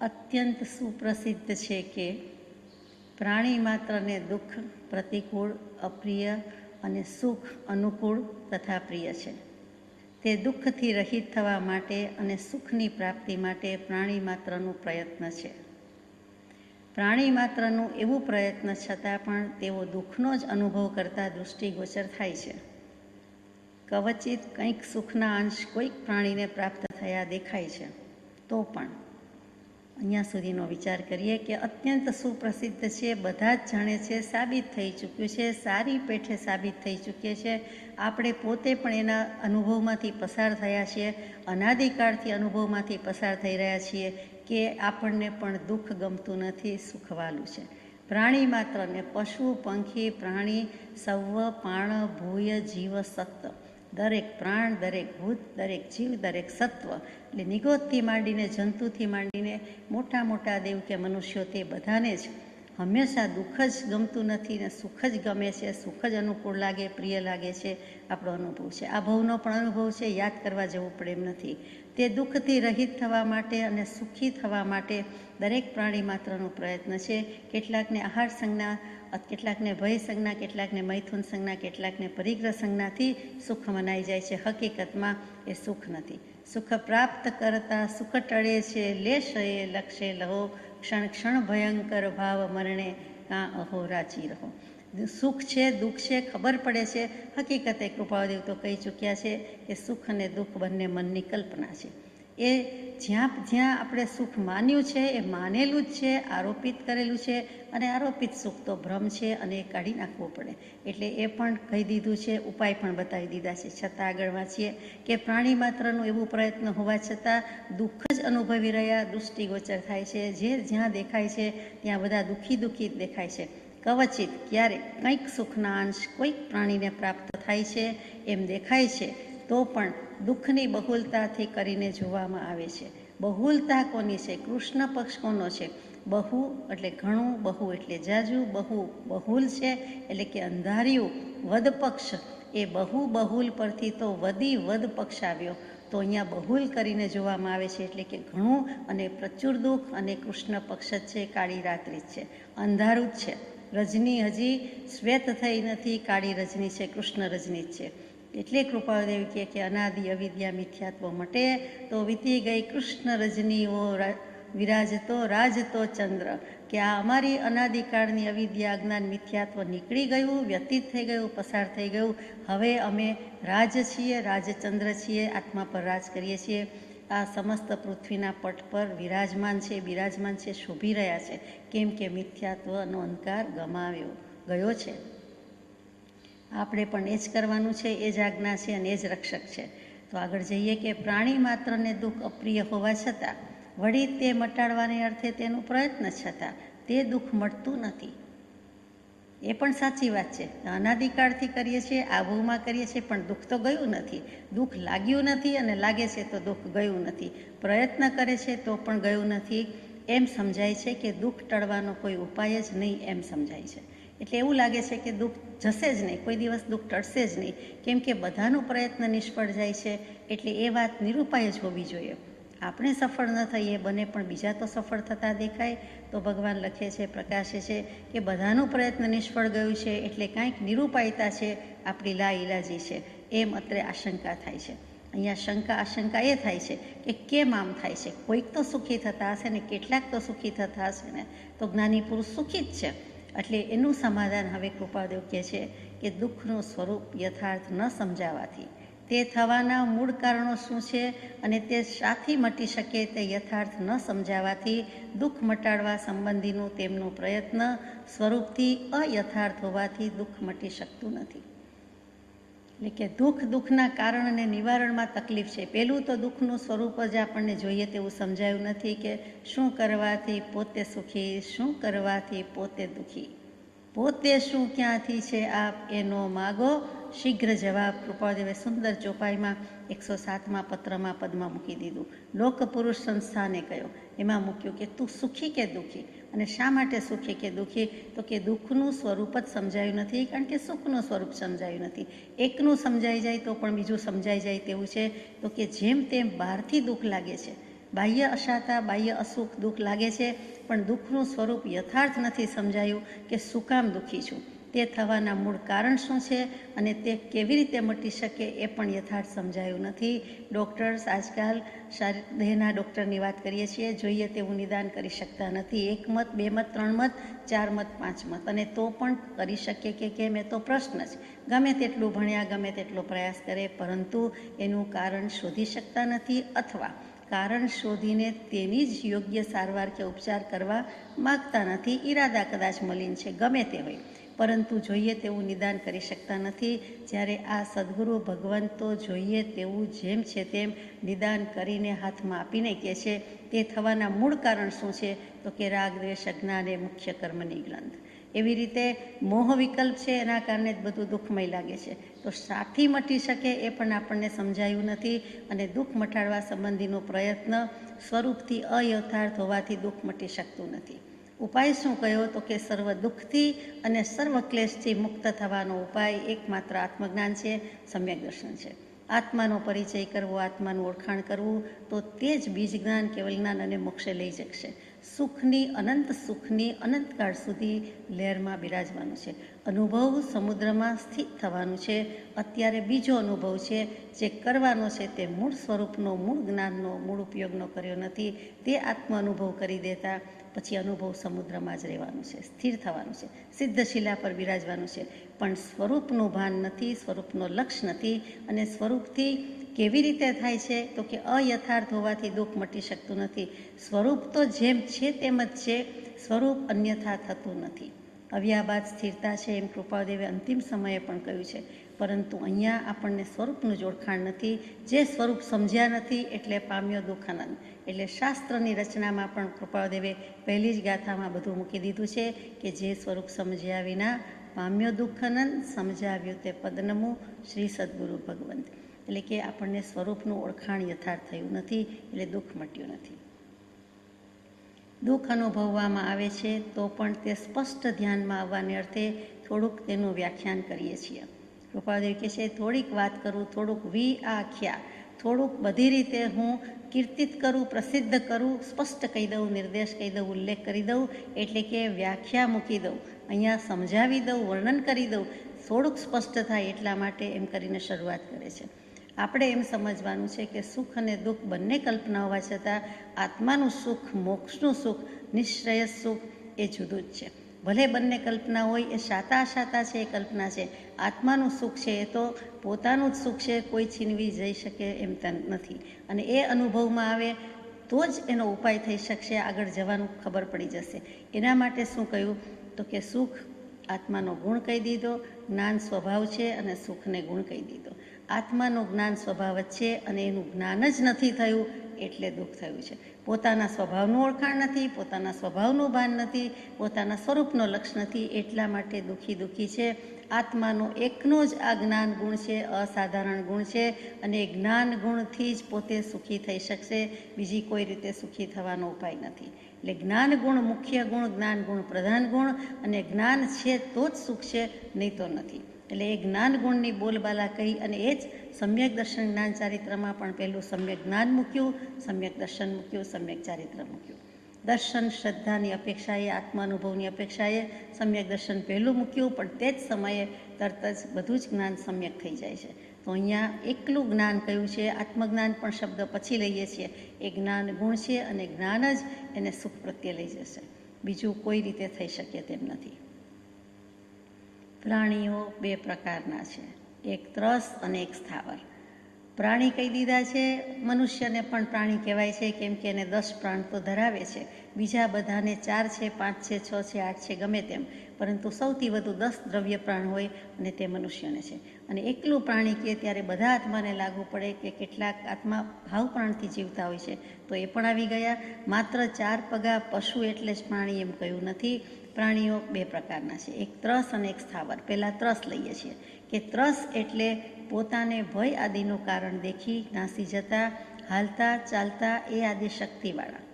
અત્યંત સુપ્રસિદ્ધ છે કે પ્રાણી માત્રને દુઃખ પ્રતિકૂળ, અપ્રિય અને સુખ અનુકૂળ તથા પ્રિય છે. તે દુઃખથી રહિત થવા માટે અને સુખની પ્રાપ્તિ માટે પ્રાણી માત્રનું પ્રયત્ન છે. પ્રાણી માત્રનું એવું પ્રયત્ન છતાં પણ તેઓ દુઃખનો જ અનુભવ કરતા દૃષ્ટિગોચર થાય છે. કવચિત કંઈક સુખના અંશ કોઈક પ્રાણીને પ્રાપ્ત થયા દેખાય છે. તો પણ અહીંયા સુધીનો વિચાર કરીએ કે અત્યંત સુપ્રસિદ્ધ છે, બધા જ જાણે છે, સાબિત થઈ ચૂક્યું છે, સારી પેઠે સાબિત થઈ ચૂક્યું છે. આપણે પોતે પણ એના અનુભવમાંથી પસાર થયા છીએ, અનાદિકાળથી અનુભવમાંથી પસાર થઈ રહ્યા છીએ કે આપણને પણ દુઃખ ગમતું નથી, સુખ વાલું છે. પ્રાણી માત્રને પશુ, પંખી, પ્રાણી, સર્વ પાણ, ભૂય, જીવ, સત્વ, દરેક પ્રાણ, દરેક ભૂત, દરેક જીવ, દરેક સત્વ, એટલે નિગોદથી માંડીને જંતુથી માંડીને મોટા મોટા દેવ કે મનુષ્યો, તે બધાને જ હંમેશા દુઃખ જ ગમતું નથી ને સુખ જ ગમે છે, સુખ જ અનુકૂળ લાગે, પ્રિય લાગે છે. આપણો અનુભવ છે, આ ભવનો પણ અનુભવ છે, યાદ કરવા જવું પડે એમ નથી. તે દુઃખથી રહિત થવા માટે અને સુખી થવા માટે દરેક પ્રાણી માત્રનો પ્રયત્ન છે. કેટલાકને આહાર સંજ્ઞા, કેટલાકને ભય સંજ્ઞા, કેટલાકને મૈથુન સંજ્ઞા, કેટલાકને પરિગ્રહ સંજ્ઞાથી સુખ મનાઈ જાય છે. હકીકતમાં એ સુખ નથી. સુખ પ્રાપ્ત કરતા સુખ ટળે છે, લેશયે લક્ષે લહો, ક્ષણ ક્ષણ ભયંકર ભાવ મરણે કાં અહો રાચી રહો. સુખ છે, દુઃખ છે, ખબર પડે છે. હકીકતે કૃપાળુદેવ તો કહી ચૂક્યા છે કે સુખ અને દુઃખ બંને મનની કલ્પના છે. એ જ્યાં આપણે સુખ માન્યું છે એ માનેલું જ છે, આરોપિત કરેલું છે, અને આરોપિત સુખ તો ભ્રમ છે અને એ કાઢી નાખવું પડે. એટલે એ પણ કહી દીધું છે, ઉપાય પણ બતાવી દીધા છે. છતાં આગળ વાંચીએ કે પ્રાણી માત્રનું એવું પ્રયત્ન હોવા છતાં દુઃખ જ અનુભવી રહ્યા દૃષ્ટિગોચર થાય છે. જે જ્યાં દેખાય છે ત્યાં બધા દુઃખી દુઃખી જ દેખાય છે. કવચિત ક્યારેક કંઈક સુખના અંશ કોઈક પ્રાણીને પ્રાપ્ત થાય છે એમ દેખાય છે, તો પણ દુઃખની બહુલતાથી કરીને જોવામાં આવે છે. બહુલતા કોની છે? કૃષ્ણ પક્ષ કોનો છે? બહુ એટલે ઘણું, બહુ એટલે જાજુ, બહુલ છે એટલે કે અંધાર્યું. વદ પક્ષ એ બહુ બહુલ પરથી તો વદી વદ પક્ષ આવ્યો, તો અહીંયા બહુલ કરીને જોવામાં આવે છે એટલે કે ઘણું અને પ્રચુર દુઃખ, અને કૃષ્ણ પક્ષ જ છે, કાળી રાત્રિ જ છે, અંધારું જ છે. રજની હજી શ્વેત થઈ નથી, કાળી રજની છે, કૃષ્ણ રજની જ છે. એટલે કૃપાળુદેવ કહે કે અનાદિ અવિદ્યા મિથ્યાત્વ મટે તો વીતી ગઈ કૃષ્ણ રજનીઓ વિરાજતો રાજતો ચંદ્ર, કે આ અમારી અનાદિકાળની અવિદ્યા અજ્ઞાન મિથ્યાત્વ નીકળી ગયું, વ્યતીત થઈ ગયું, પસાર થઈ ગયું. હવે અમે રાજ છીએ, રાજચંદ્ર છીએ, આત્મા પર રાજ કરીએ છીએ. આ સમસ્ત પૃથ્વીના પટ પર વિરાજમાન છે, શોભી રહ્યા છે. કેમ કે મિથ્યાત્વનો અંધકાર ગમાવ્યો ગયો છે. આપણે પણ એ જ કરવાનું છે, એ જ આજ્ઞા છે અને એ જ રક્ષક છે. તો આગળ જઈએ કે પ્રાણી માત્રને દુઃખ અપ્રિય હોવા છતાં વળી તે મટાડવાને અર્થે તેનું પ્રયત્ન છતાં તે દુઃખ મળતું નથી. એ પણ સાચી વાત છે. અનાદિકાળથી કરીએ છીએ, આબુમાં કરીએ છીએ, પણ દુઃખ તો ગયું નથી. દુઃખ લાગ્યું નથી અને લાગે છે તો દુઃખ ગયું નથી. પ્રયત્ન કરે છે તો પણ ગયું નથી. એમ સમજાય છે કે દુઃખ ટળવાનો કોઈ ઉપાય જ નહીં, એમ સમજાય છે. એટલે એવું લાગે છે કે દુઃખ જશે જ નહીં, કોઈ દિવસ દુઃખ ટળશે જ નહીં, કેમ કે બધાનો પ્રયત્ન નિષ્ફળ જાય છે. એટલે એ વાત નિરુપાય જ હોવી જોઈએ. આપણે સફળ ન થઈએ બને, પણ બીજા તો સફળ થતા દેખાય, તો ભગવાન લખે છે, પ્રકાશે છે કે બધાનું પ્રયત્ન નિષ્ફળ ગયું છે, એટલે કાંઈક નિરુપાયતા છે, આપણી લાઈલાજી છે, એમ અત્રે આશંકા થાય છે. અહીંયા આશંકા એ થાય છે કે કેમ આમ થાય છે? કોઈક તો સુખી થતા હશે ને, કેટલાક તો સુખી થતા હશે ને, તો જ્ઞાની પુરુષ સુખી જ છે. એટલે એનું સમાધાન હવે કૃપાળુદેવ કહે છે કે દુઃખનું સ્વરૂપ યથાર્થ ન સમજાવાથી, તે થવાના મૂળ કારણો શું છે અને તે શાથી મટી શકે તે યથાર્થ ન સમજાવાથી દુઃખ મટાડવા સંબંધીનું તેમનું પ્રયત્ન સ્વરૂપથી અયથાર્થ હોવાથી દુઃખ મટી શકતું નથી. એટલે કે દુઃખના કારણ અને નિવારણમાં તકલીફ છે. પહેલું તો દુઃખનું સ્વરૂપ જ આપણને જોઈએ તેવું સમજાયું નથી કે શું કરવાથી પોતે સુખી, શું કરવાથી પોતે દુઃખી, પોતે શું ક્યાંથી છે આપ એનો માગો શીઘ્ર જવાબ. કૃપાળુદેવે સુંદર ચોપાઈમાં 107મા પત્રમાં પદમાં મૂકી દીધું. લોક પુરુષ સંસ્થાને કહ્યો, એમાં મૂક્યું કે તું સુખી કે દુઃખી, અને શા માટે સુખી કે દુઃખી? તો કે દુઃખનું સ્વરૂપ જ સમજાયું નથી, કારણ કે સુખનું સ્વરૂપ સમજાયું નથી. એકનું સમજાઈ જાય તો પણ બીજું સમજાઈ જાય તેવું છે. તો કે જેમ તેમ બહારથી દુઃખ લાગે છે, બાહ્ય અશાતા, બાહ્ય અસુખ, દુઃખ લાગે છે, પણ દુઃખનું સ્વરૂપ યથાર્થ નથી સમજાયું કે શું કામ દુઃખી છું, તે થવાના મૂળ કારણ શું છે અને તે કેવી રીતે મટી શકે એ પણ યથાર્થ સમજાયું નથી. ડૉક્ટર્સ આજકાલ દેહના ડૉક્ટરની વાત કરીએ છીએ, જોઈએ તેવું નિદાન કરી શકતા નથી. 1 મત, 2 મત, 3 મત, 4 મત, 5 મત, અને તો પણ કરી શકીએ કે કેમ એ તો પ્રશ્ન છે. ગમે તેટલું ભણ્યા, ગમે તેટલો પ્રયાસ કરે, પરંતુ એનું કારણ શોધી શકતા નથી, અથવા કારણ શોધીને તેની જ યોગ્ય સારવાર કે ઉપચાર કરવા માગતા નથી. ઈરાદા કદાચ મલિન છે, ગમે તે હોય, પરંતુ જોઈએ તેવું નિદાન કરી શકતા નથી. જ્યારે આ સદગુરુ ભગવંતો જોઈએ તેવું જેમ છે તેમ નિદાન કરીને હાથમાં આપીને કહે છે તે થવાના મૂળ કારણ શું છે, તો કે રાગ, દ્વેષ, અજ્ઞાન એ મુખ્ય કર્મની ગ્રંથ. એવી રીતે મોહ વિકલ્પ છે, એના કારણે જ બધું દુઃખમય લાગે છે. તો સાથી મટી શકે એ પણ આપણને સમજાયું નથી, અને દુઃખ મટાડવા સંબંધીનો પ્રયત્ન સ્વરૂપથી અયથાર્થ હોવાથી દુઃખ મટી શકતું નથી. ઉપાય શું કયો, તો કે સર્વ દુઃખથી અને સર્વ ક્લેશથી મુક્ત થવાનો ઉપાય એકમાત્ર આત્મજ્ઞાન છે, સમ્યક દર્શન છે. આત્માનો પરિચય કરવો, આત્માનું ઓળખાણ કરવું, તો તે જ બીજ જ્ઞાન, કેવલ જ્ઞાન અને મોક્ષે લઈ જશે. સુખની અનંતકાળ સુધી લહેરમાં બિરાજવાનું છે. અનુભવ સમુદ્રમાં સ્થિત થવાનું છે. અત્યારે બીજો અનુભવ છે જે કરવાનો છે, તે મૂળ સ્વરૂપનો, મૂળ જ્ઞાનનો, મૂળ ઉપયોગનો કર્યો નથી. તે આત્મ અનુભવ કરી દેતા પછી અનુભવ સમુદ્રમાં જ રહેવાનું છે, સ્થિર થવાનું છે, સિદ્ધ શિલા પર બિરાજવાનું છે. પણ સ્વરૂપનું ભાન નથી, સ્વરૂપનો લક્ષ્ય નથી. અને સ્વરૂપથી કેવી રીતે થાય છે, તો કે અયથાર્થ હોવાથી દુઃખ મટી શકતું નથી. સ્વરૂપ તો જેમ છે તેમ જ છે, સ્વરૂપ અન્યથા થતું નથી. અવ્યાબાદ સ્થિરતા છે એમ કૃપાદેવે અંતિમ સમયે પણ કહ્યું છે, પરંતુ અહીંયા આપણને સ્વરૂપનું જ ઓળખાણ નથી. જે સ્વરૂપ સમજ્યા નથી એટલે પામ્યો દુઃખ આનંદ. એટલે શાસ્ત્રની રચનામાં પણ કૃપાદેવે પહેલી જ ગાથામાં બધું મૂકી દીધું છે કે જે સ્વરૂપ સમજ્યા વિના પામ્યો દુઃખ આનંદ, સમજાવ્યું તે પદનમું શ્રી સદગુરુ ભગવંત. એટલે કે આપણને સ્વરૂપનું ઓળખાણ યથાર્થ થયું નથી, એટલે દુઃખ મટ્યું નથી. દુઃખ અનુભવવામાં આવે છે તો પણ તે સ્પષ્ટ ધ્યાનમાં આવવાને અર્થે થોડુંક તેનું વ્યાખ્યાન કરીએ છીએ. કૃપાદેવ કહે છે, થોડીક વાત કરું, થોડુંક આખ્યા, થોડુંક બધી રીતે હું કીર્તિત કરું, પ્રસિદ્ધ કરું, સ્પષ્ટ કહી દઉં, નિર્દેશ કહી દઉં, ઉલ્લેખ કરી દઉં, એટલે કે વ્યાખ્યા મૂકી દઉં, અહીંયા સમજાવી દઉં, વર્ણન કરી દઉં, થોડુંક સ્પષ્ટ થાય એટલા માટે એમ કરીને શરૂઆત કરે છે. આપણે એમ સમજવાનું છે કે સુખ અને દુઃખ બંને કલ્પના હોવા છતાં આત્માનું સુખ, મોક્ષનું સુખ, નિશ્રેયસ સુખ એ જુદું જ છે. ભલે બંને કલ્પના હોય, એ શાતા અશાતા છે, એ કલ્પના છે. આત્માનું સુખ છે એ તો પોતાનું જ સુખ છે, કોઈ છીનવી જઈ શકે એમ નથી. અને એ અનુભવમાં આવે તો જ એનો ઉપાય થઈ શકશે, આગળ જવાનું ખબર પડી જશે. એના માટે શું કહ્યું, તો કે સુખ આત્માનો ગુણ કહી દીધો, જ્ઞાન સ્વભાવ છે અને સુખને ગુણ કહી દીધો. આત્માનું જ્ઞાન સ્વભાવ જ છે અને એનું જ્ઞાન જ નથી થયું એટલે દુઃખ થયું છે. પોતાના સ્વભાવનું ઓળખાણ નથી, પોતાના સ્વભાવનું ભાન નથી, પોતાના સ્વરૂપનો લક્ષ્ય નથી, એટલા માટે દુઃખી છે. આત્માનો એકનો જ આ જ્ઞાન ગુણ છે, અસાધારણ ગુણ છે, અને એ જ્ઞાન ગુણથી જ પોતે સુખી થઈ શકશે. બીજી કોઈ રીતે સુખી થવાનો ઉપાય નથી. એટલે જ્ઞાન ગુણ મુખ્ય ગુણ, જ્ઞાન ગુણ પ્રધાન ગુણ, અને જ્ઞાન છે તો જ સુખ છે, નહીં તો નથી. એટલે એ જ્ઞાન ગુણની બોલબાલા કહી, અને એ જ સમ્યક દર્શન જ્ઞાન ચારિત્રમાં પણ પહેલું સમ્યક જ્ઞાન મૂક્યું, સમ્યક દર્શન મૂક્યું, સમ્યક ચારિત્ર મૂક્યું. દર્શન શ્રદ્ધાની અપેક્ષાએ, આત્માનુભવની અપેક્ષાએ સમ્યક દર્શન પહેલું મૂક્યું, પણ તે જ સમયે તરત જ બધું જ જ્ઞાન સમ્યક થઈ જાય છે. તો અહીંયા એકલું જ્ઞાન કયું છે, આત્મજ્ઞાન પણ શબ્દ પછી લઈએ છીએ. એ જ્ઞાન ગુણ છે અને જ્ઞાન જ એને સુખ પ્રત્યે લઈ જશે, બીજું કોઈ રીતે થઈ શકે તેમ નથી. પ્રાણીઓ 2 પ્રકારના છે, એક ત્રસ અને એક સ્થાવર. પ્રાણી કહી દીધા છે, મનુષ્યને પણ પ્રાણી કહેવાય છે, કેમ કે એને 10 પ્રાણ તો ધરાવે છે. બીજા બધાને 4 છે, 5 છે, 6 છે, 8 છે, ગમે તેમ, પરંતુ સૌથી વધુ 10 દ્રવ્ય પ્રાણ હોય અને તે મનુષ્યને છે. અને એકલું પ્રાણી કહે ત્યારે બધા આત્માને લાગુ પડે કે કેટલાક આત્મા ભાવ પ્રાણથી જીવતા હોય છે, તો એ પણ આવી ગયા. માત્ર 4 પગા પશુ એટલે જ પ્રાણી એમ કહ્યું નથી. પ્રાણીઓ 2 પ્રકારના છે, એક ત્રસ અને એક સ્થાવર. પહેલાં ત્રસ લઈએ છીએ કે ત્રસ એટલે પોતાને ભય આદિનું કારણ દેખી નાસી જતા, હાલતા ચાલતા એ આદિ શક્તિવાળા.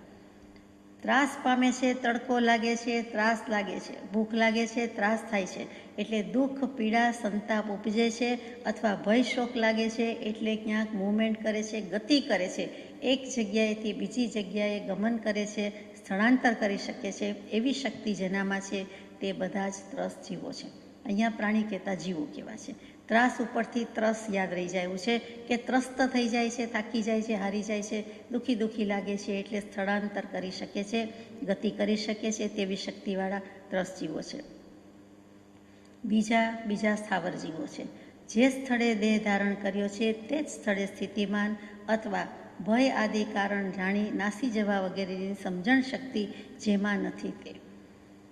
ત્રાસ પામે છે, તડકો લાગે છે, ત્રાસ લાગે છે, ભૂખ લાગે છે, ત્રાસ થાય છે એટલે દુઃખ, પીડા, સંતાપ ઉપજે છે, અથવા ભય, શોક લાગે છે એટલે ક્યાંક મૂવમેન્ટ કરે છે, ગતિ કરે છે, એક જગ્યાએથી બીજી જગ્યાએ ગમન કરે છે, સ્થળાંતર કરી શકે છે, એવી શક્તિ જેનામાં છે તે બધા જ ત્રસ્ત જીવો છે. અહીંયા પ્રાણી કહેતા જીવો કહેવા છે. ત્રાસ ઉપરથી ત્રસ યાદ રહી જાય એવું છે કે ત્રસ્ત થઈ જાય છે, થાકી જાય છે, હારી જાય છે, દુઃખી લાગે છે એટલે સ્થળાંતર કરી શકે છે, ગતિ કરી શકે છે, તેવી શક્તિવાળા ત્રસ્ત જીવો છે. બીજા સ્થાવર જીવો છે. જે સ્થળે દેહ ધારણ કર્યો છે તે જ સ્થળે સ્થિતિમાન અથવા ભય આદિ કારણ જાણી નાસી જવા વગેરેની સમજણ શક્તિ જેમાં નથી તે.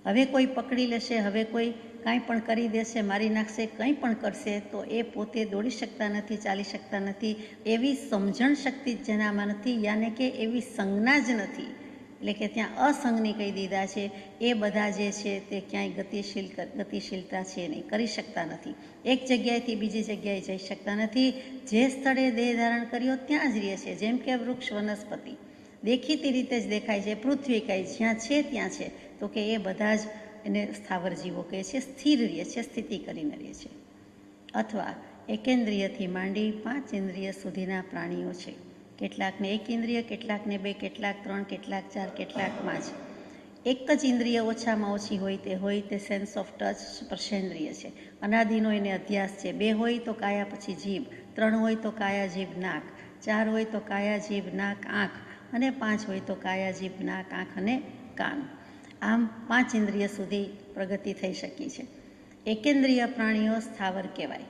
હવે કોઈ પકડી લેશે, હવે કોઈ કાંઈ પણ કરી દેશે, મારી નાખશે, કંઈ પણ કરશે તો એ પોતે દોડી શકતા નથી, ચાલી શકતા નથી, એવી સમજણ શક્તિ જેનામાં નથી, યાને કે એવી સંજ્ઞા જ નથી, એટલે કે ત્યાં અસંગની કહી દીધા છે. એ બધા જે છે તે ક્યાંય ગતિશીલતા છે નહીં, કરી શકતા નથી, એક જગ્યાએથી બીજી જગ્યાએ જઈ શકતા નથી. જે સ્થળે દેહ ધારણ કર્યો ત્યાં જ રહે છે. જેમ કે વૃક્ષ, વનસ્પતિ દેખીતી રીતે જ દેખાય છે, પૃથ્વી કાંઈ જ્યાં છે ત્યાં છે, તો કે એ બધા જ એને સ્થાવર જીવો કહે છે, સ્થિર રહે છે, સ્થિતિ કરીને રહે છે. અથવા એકેન્દ્રિયથી માંડી 5 ઇન્દ્રિય સુધીના પ્રાણીઓ છે. કેટલાકને 1 ઇન્દ્રિય, કેટલાકને 2, કેટલાક 3, કેટલાક 4, કેટલાક 5. એક જ ઇન્દ્રિય ઓછામાં ઓછી હોય તે સેન્સ ઓફ ટચ સ્પર્શેન્દ્રિય છે. અનાદિનો એને અધ્યાસ છે. 2 હોય તો કાયા પછી જીભ, 3 હોય તો કાયા, જીભ, નાક, 4 હોય તો કાયા, જીભ, નાક, આંખ, અને 5 હોય તો કાયા, જીભ, નાક, આંખ અને કાન. આમ 5 ઇન્દ્રિય સુધી પ્રગતિ થઈ શકી છે. એકેન્દ્રિય પ્રાણીઓ સ્થાવર કહેવાય,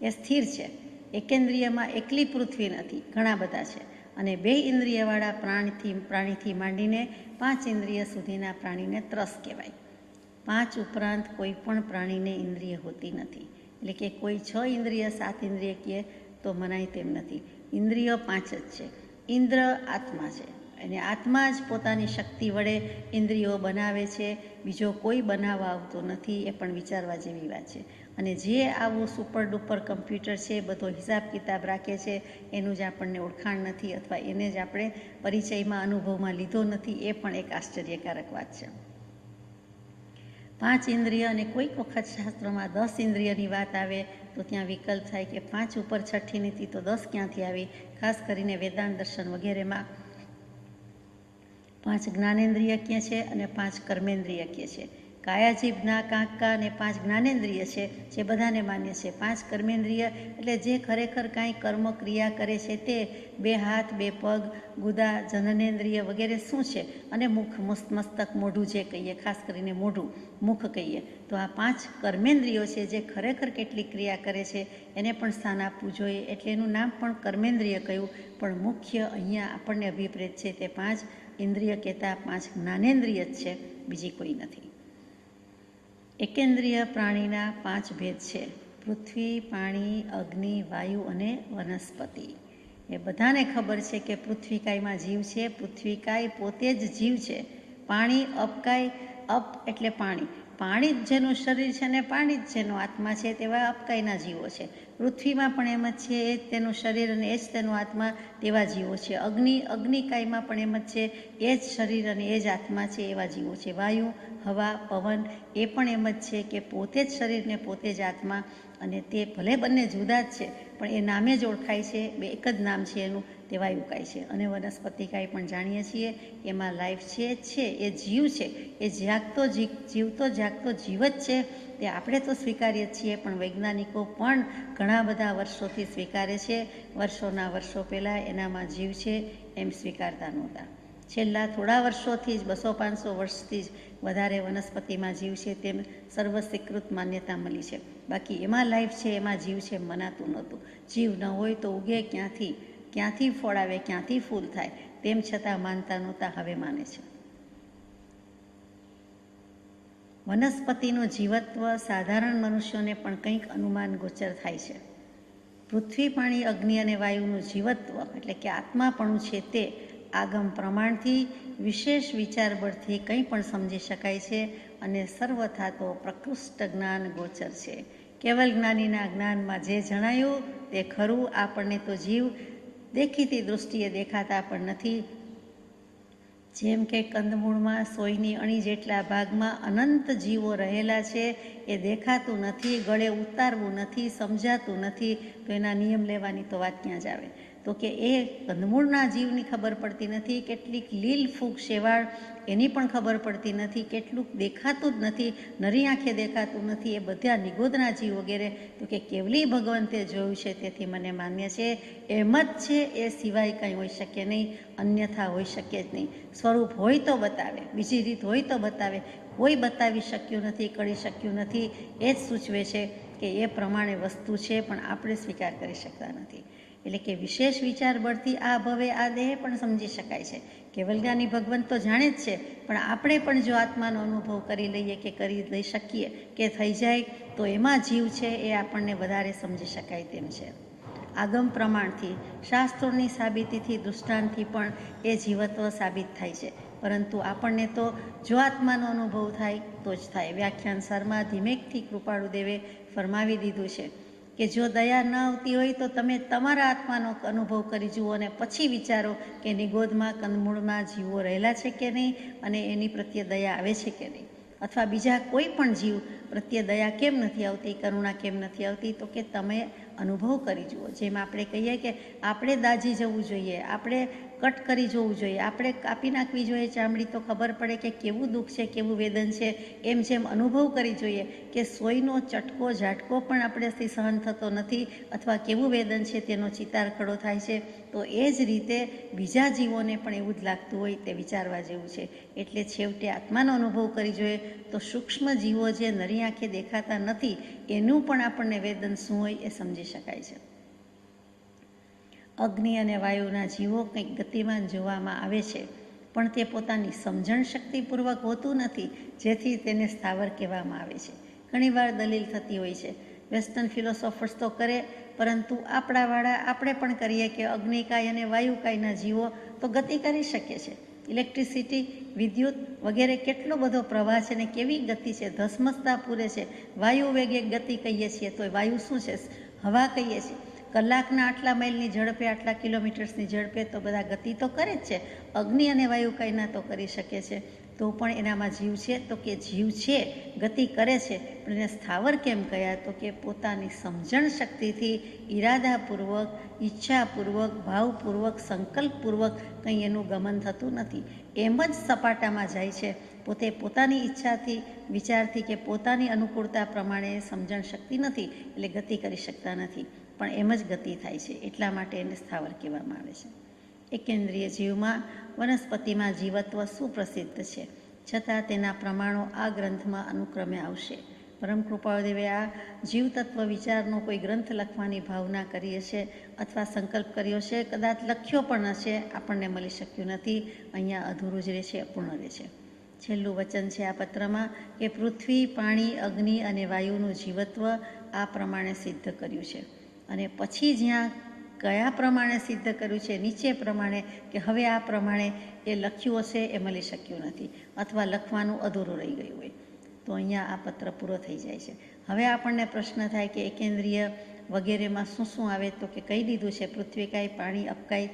એ સ્થિર છે. એકેન્દ્રિયમાં એકલી પૃથ્વી નથી, ઘણા બધા છે. અને 2 ઇન્દ્રિયવાળા પ્રાણીથી માંડીને 5 ઇન્દ્રિય સુધીના પ્રાણીને ત્રસ કહેવાય. 5 ઉપરાંત કોઈ પણ પ્રાણીને ઇન્દ્રિય હોતી નથી, એટલે કે કોઈ 6 ઇન્દ્રિય 7 ઇન્દ્રિય કહે તો મનાય તેમ નથી. ઇન્દ્રિયો 5 જ છે. ઇન્દ્ર આત્મા છે, અને આત્મા જ પોતાની શક્તિ વડે ઇન્દ્રિયો બનાવે છે, બીજો કોઈ બનાવવા આવતો નથી. એ પણ વિચારવા જેવી વાત છે. અને જે આવું સુપર ડુપર કમ્પ્યુટર છે, બધો હિસાબ કિતાબ રાખે છે, એનું જ આપણને ઓળખાણ નથી, અથવા એને જ આપણે પરિચયમાં, અનુભવમાં લીધો નથી, એ પણ એક આશ્ચર્યકારક વાત છે. 5 ઇન્દ્રિય, અને કોઈક વખત શાસ્ત્રોમાં 10 ઇન્દ્રિયની વાત આવે તો ત્યાં વિકલ્પ થાય કે 5 ઉપર 6ઠ્ઠી નીતિ તો 10 ક્યાંથી આવી. ખાસ કરીને વેદાંત દર્શન વગેરેમાં 5 જ્ઞાનેન્દ્રિય કહે છે અને 5 કર્મેન્દ્રિય કહે છે. કાયા, જીભ, નાક, આંખ, કાન એ 5 જ્ઞાનેન્દ્રિય છે, જે બધાને માન્ય છે. 5 કર્મેન્દ્રિય એટલે જે ખરેખર કાંઈ કર્મ ક્રિયા કરે છે તે 2 હાથ, 2 પગ, ગુદા, જનનેન્દ્રિય વગેરે શું છે, અને મુખ, મસ્તક, મોઢું જે કહીએ, ખાસ કરીને મોઢું, મુખ કહીએ, તો આ 5 કર્મેન્દ્રિયો છે જે ખરેખર કેટલી ક્રિયા કરે છે એને પણ સ્થાન આપવું જોઈએ. એટલે એનું નામ પણ કર્મેન્દ્રિય કહ્યું, પણ મુખ્ય અહીંયા આપણને અભિપ્રેત છે તે 5 ઇન્દ્રિય કહેતા 5 જ્ઞાનેન્દ્રિય જ છે, બીજી કોઈ નથી. એકેન્દ્રિય પ્રાણીના 5 ભેદ છે: પૃથ્વી, પાણી, અગ્નિ, વાયુ અને વનસ્પતિ. એ બધાને ખબર છે કે પૃથ્વીકાયમાં જીવ છે, પૃથ્વીકાય પોતે જ જીવ છે. પાણી, અપકાય, અપ એટલે પાણી, પાણી જ જેનું શરીર છે અને પાણી જ જેનો આત્મા છે, તેવા અપકાયના જીવો છે. પૃથ્વીમાં પણ એમ જ છે, એ જ તેનું શરીર અને એ જ તેનો આત્મા, તેવા જીવો છે. અગ્નિકાયમાં પણ એમ જ છે, એ જ શરીર અને એ જ આત્મા છે, એવા જીવો છે. વાયુ, હવા, પવન એ પણ એમ જ છે કે પોતે જ શરીર ને પોતે જ આત્મા, અને તે ભલે બંને જુદા જ છે પણ એ નામે જ ઓળખાય છે, એક જ નામ છે એનું, તે વાયુકાય છે. અને વનસ્પતિકાય પણ જાણીએ છીએ એમાં લાઈફ છે, એ જીવ છે, એ જીવતો જાગતો જીવ જ છે. તે આપણે તો સ્વીકારીએ છીએ, પણ વૈજ્ઞાનિકો પણ ઘણા બધા વર્ષોથી સ્વીકારે છે. વર્ષોના વર્ષો પહેલાં એનામાં જીવ છે એમ સ્વીકારતા નહોતા. છેલ્લા થોડા વર્ષોથી જ, 200-500 વર્ષથી જ વધારે વનસ્પતિમાં જીવ છે તેમ સર્વસ્વીકૃત માન્યતા મળી છે. બાકી એમાં લાઈફ છે, એમાં જીવ છે મનાતું નહોતું. જીવ ન હોય તો ઉગે ક્યાંથી ફળ આવે, ક્યાંથી ફૂલ થાય, તેમ છતાં માનતા નહોતા, હવે માને છે. વનસ્પતિનું જીવત્વ સાધારણ મનુષ્યોને પણ કંઈક અનુમાન ગોચર થાય છે. પૃથ્વી, પાણી, અગ્નિ અને વાયુનું જીવત્વ એટલે કે આત્માપણું છે તે આગમ પ્રમાણથી, વિશેષ વિચારબળથી કંઈ પણ સમજી શકાય છે, અને સર્વથા તો પ્રકૃષ્ટ જ્ઞાન ગોચર છે. કેવલ જ્ઞાનીના જ્ઞાનમાં જે જણાયું તે ખરું. આપણને તો જીવ દેખીતી દૃષ્ટિએ દેખાતા પણ નથી, જેમ કે કંદમૂળમાં સોયની અણી જેટલા ભાગમાં અનંત જીવો રહેલા છે, એ દેખાતું નથી, ગળે ઉતારવું નથી, સમજાતું નથી, તો એના નિયમ લેવાની તો વાત ક્યાં જ આવે. તો કે એ કંદમૂળના જીવની ખબર પડતી નથી, કેટલીક લીલ ફૂગ શેવાળ એની પણ ખબર પડતી નથી, કેટલુંક દેખાતું જ નથી, નરી આંખે દેખાતું નથી, એ બધા નિગોદના જીવ વગેરે. તો કે કેવલી ભગવંતે જોયું છે, તેથી મને માન્ય છે. એમ જ છે, એ સિવાય કંઈ હોઈ શકે નહીં, અન્યથા હોઈ શકે જ નહીં. સ્વરૂપ હોય તો બતાવે, બીજી રીત હોય તો બતાવે, કોઈ બતાવી શક્યું નથી, કરી શક્યું નથી. એ જ સૂચવે છે કે એ પ્રમાણે વસ્તુ છે, પણ આપણે સ્વીકાર કરી શકતા નથી. એટલે કે વિશેષ વિચાર બળથી આ ભવે આ દેહ પણ સમજી શકાય છે. કેવલજ્ઞાની ભગવંત તો જાણે જ છે, પણ આપણે પણ જો આત્માનો અનુભવ કરી લઈએ કે કરી લઈ શકીએ કે થઈ જાય, તો એમાં જીવ છે એ આપણને વધારે સમજી શકાય તેમ છે. આગમ પ્રમાણથી, શાસ્ત્રોની સાબિતીથી, દૃષ્ટાંતથી પણ એ જીવત્વ સાબિત થાય છે. પરંતુ આપણને તો જો આત્માનો અનુભવ થાય તો જ થાય. વ્યાખ્યાન સારમાં ધીમેકથી કૃપાળુદેવે ફરમાવી દીધું છે કે જો દયા ન આવતી હોય તો તમે તમારા આત્માનો અનુભવ કરી જુઓ અને પછી વિચારો કે નિગોદમાં કંદમૂળમાં જીવો રહેલા છે કે નહીં, અને એની પ્રત્યે દયા આવે છે કે નહીં. અથવા બીજા કોઈ પણ જીવ પ્રત્યે દયા કેમ નથી આવતી, કરુણા કેમ નથી આવતી, તો કે તમે અનુભવ કરી જુઓ. જેમ આપણે કહીએ કે આપણે દાઝી જવું જોઈએ, આપણે કટ કરી જોવું જોઈએ, આપણે કાપી નાખવી જોઈએ ચામડી, તો ખબર પડે કે કેવું દુઃખ છે, કેવું વેદન છે. એમ જેમ અનુભવ કરી જોઈએ કે સોયનો ચટકો ઝાટકો પણ આપણેથી સહન થતો નથી, અથવા કેવું વેદન છે તેનો ચિતાર ખડો થાય છે, તો એ જ રીતે બીજા જીવોને પણ એવું જ લાગતું હોય, તે વિચારવા જેવું છે. એટલે છેવટે આત્માનો અનુભવ કરી જોઈએ તો સૂક્ષ્મ જીવો જે નરી આંખે દેખાતા નથી, એનું પણ આપણને વેદન શું હોય એ સમજી શકાય છે. અગ્નિ અને વાયુના જીવો કંઈક ગતિમાન જોવામાં આવે છે, પણ તે પોતાની સમજણ શક્તિપૂર્વક હોતું નથી, જેથી તેને સ્થાવર કહેવામાં આવે છે. ઘણીવાર દલીલ થતી હોય છે, વેસ્ટર્ન ફિલોસોફર્સ તો કરે, પરંતુ આપણાવાળા આપણે પણ કરીએ કે અગ્નિકાય અને વાયુકાયના જીવો તો ગતિ કરી શકે છે. ઇલેક્ટ્રિસિટી, વિદ્યુત વગેરે કેટલો બધો પ્રવાહ છે ને કેવી ગતિ છે, ધસમસતા પૂરે છે. વાયુ વેગે ગતિ કહીએ છીએ તો વાયુ શું છે, હવા કહીએ છીએ. કલાકના આટલા માઇલની ઝડપે, આટલા કિલોમીટર્સની ઝડપે તો બધા ગતિ તો કરે જ છે. અગ્નિ અને વાયુકાયના તો કરી શકે છે, તો પણ એનામાં જીવ છે, તો કે જીવ છે, ગતિ કરે છે, પણ એને સ્થાવર કેમ કહ્યા, તો કે પોતાની સમજણ શક્તિથી ઈરાદાપૂર્વક, ઈચ્છાપૂર્વક, ભાવપૂર્વક, સંકલ્પપૂર્વક કંઈ એનું ગમન થતું નથી. એમ જ સપાટામાં જાય છે, પોતે પોતાની ઈચ્છાથી, વિચારથી કે પોતાની અનુકૂળતા પ્રમાણે સમજણ શક્તિ નથી, એટલે ગતિ કરી શકતા નથી, પણ એમ જ ગતિ થાય છે. એટલા માટે એને સ્થાવર કહેવામાં આવે છે. એકેન્દ્રિય જીવમાં, વનસ્પતિમાં જીવત્વ સુપ્રસિદ્ધ છે, છતાં તેના પ્રમાણો આ ગ્રંથમાં અનુક્રમે આવશે. પરમ કૃપાળુદેવે આ જીવતત્વ વિચારનો કોઈ ગ્રંથ લખવાની ભાવના કરી હશે, અથવા સંકલ્પ કર્યો છે, કદાચ લખ્યો પણ હશે, આપણને મળી શક્યું નથી. અહીંયા અધૂરું જ રહે છે, અપૂર્ણ રહે છે. છેલ્લું વચન છે આ પત્રમાં કે પૃથ્વી, પાણી, અગ્નિ અને વાયુનું જીવત્વ આ પ્રમાણે સિદ્ધ કર્યું છે. અને પછી જ્યાં કયા પ્રમાણે સિદ્ધ કર્યું છે, નીચે પ્રમાણે કે હવે આ પ્રમાણે એ લખ્યું હશે, એ મળી શક્યું નથી, અથવા લખવાનું અધૂરું રહી ગયું હોય. તો અહીંયા આ પત્ર પૂરો થઈ જાય છે. હવે આપણને પ્રશ્ન થાય કે એકેન્દ્રિય વગેરેમાં શું શું આવે, તો કે કહી દીધું છે પૃથ્વીકાય, પાણી, અપકાય,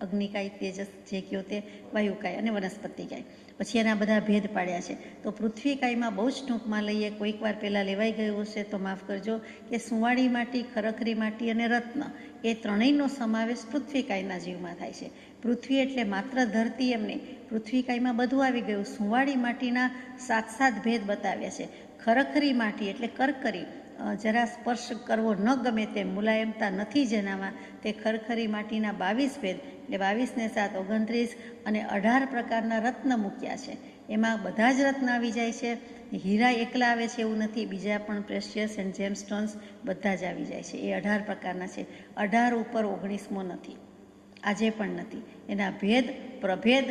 અગ્નિકાય, તેજસ જે કહ્યું તે, વાયુકાય અને વનસ્પતિકાય. પછી એના બધા ભેદ પાડ્યા છે. તો પૃથ્વીકાયમાં બહુ જ ટૂંકમાં લઈએ, કોઈક વાર પહેલાં લેવાઈ ગયું હશે તો માફ કરજો, કે સુંવાળી માટી, ખરખરી માટી અને રત્ન, એ ત્રણેયનો સમાવેશ પૃથ્વીકાયના જીવમાં થાય છે. પૃથ્વી એટલે માત્ર ધરતી એમ નહીં, પૃથ્વીકાયમાં બધું આવી ગયું. સુંવાળી માટીના સાક્ષાત ભેદ બતાવ્યા છે. ખરખરી માટી એટલે કરકરી, જરા સ્પર્શ કરવો ન ગમે તેમ, મુલાયમતા નથી જેનામાં, તે ખરખરી માટીના 22 ભેદ, એટલે 22 ને 7 29, અને 18 પ્રકારના રત્ન મૂક્યા છે. એમાં બધા જ રત્ન આવી જાય છે. હીરા એકલા આવે છે એવું નથી, બીજા પણ પ્રેશિયસ એન્ડ જેમ સ્ટોન્સ બધા જ આવી જાય છે. એ 18 પ્રકારના છે. 18 ઉપર 19મો નથી, આજે પણ નથી. એના ભેદ, પ્રભેદ,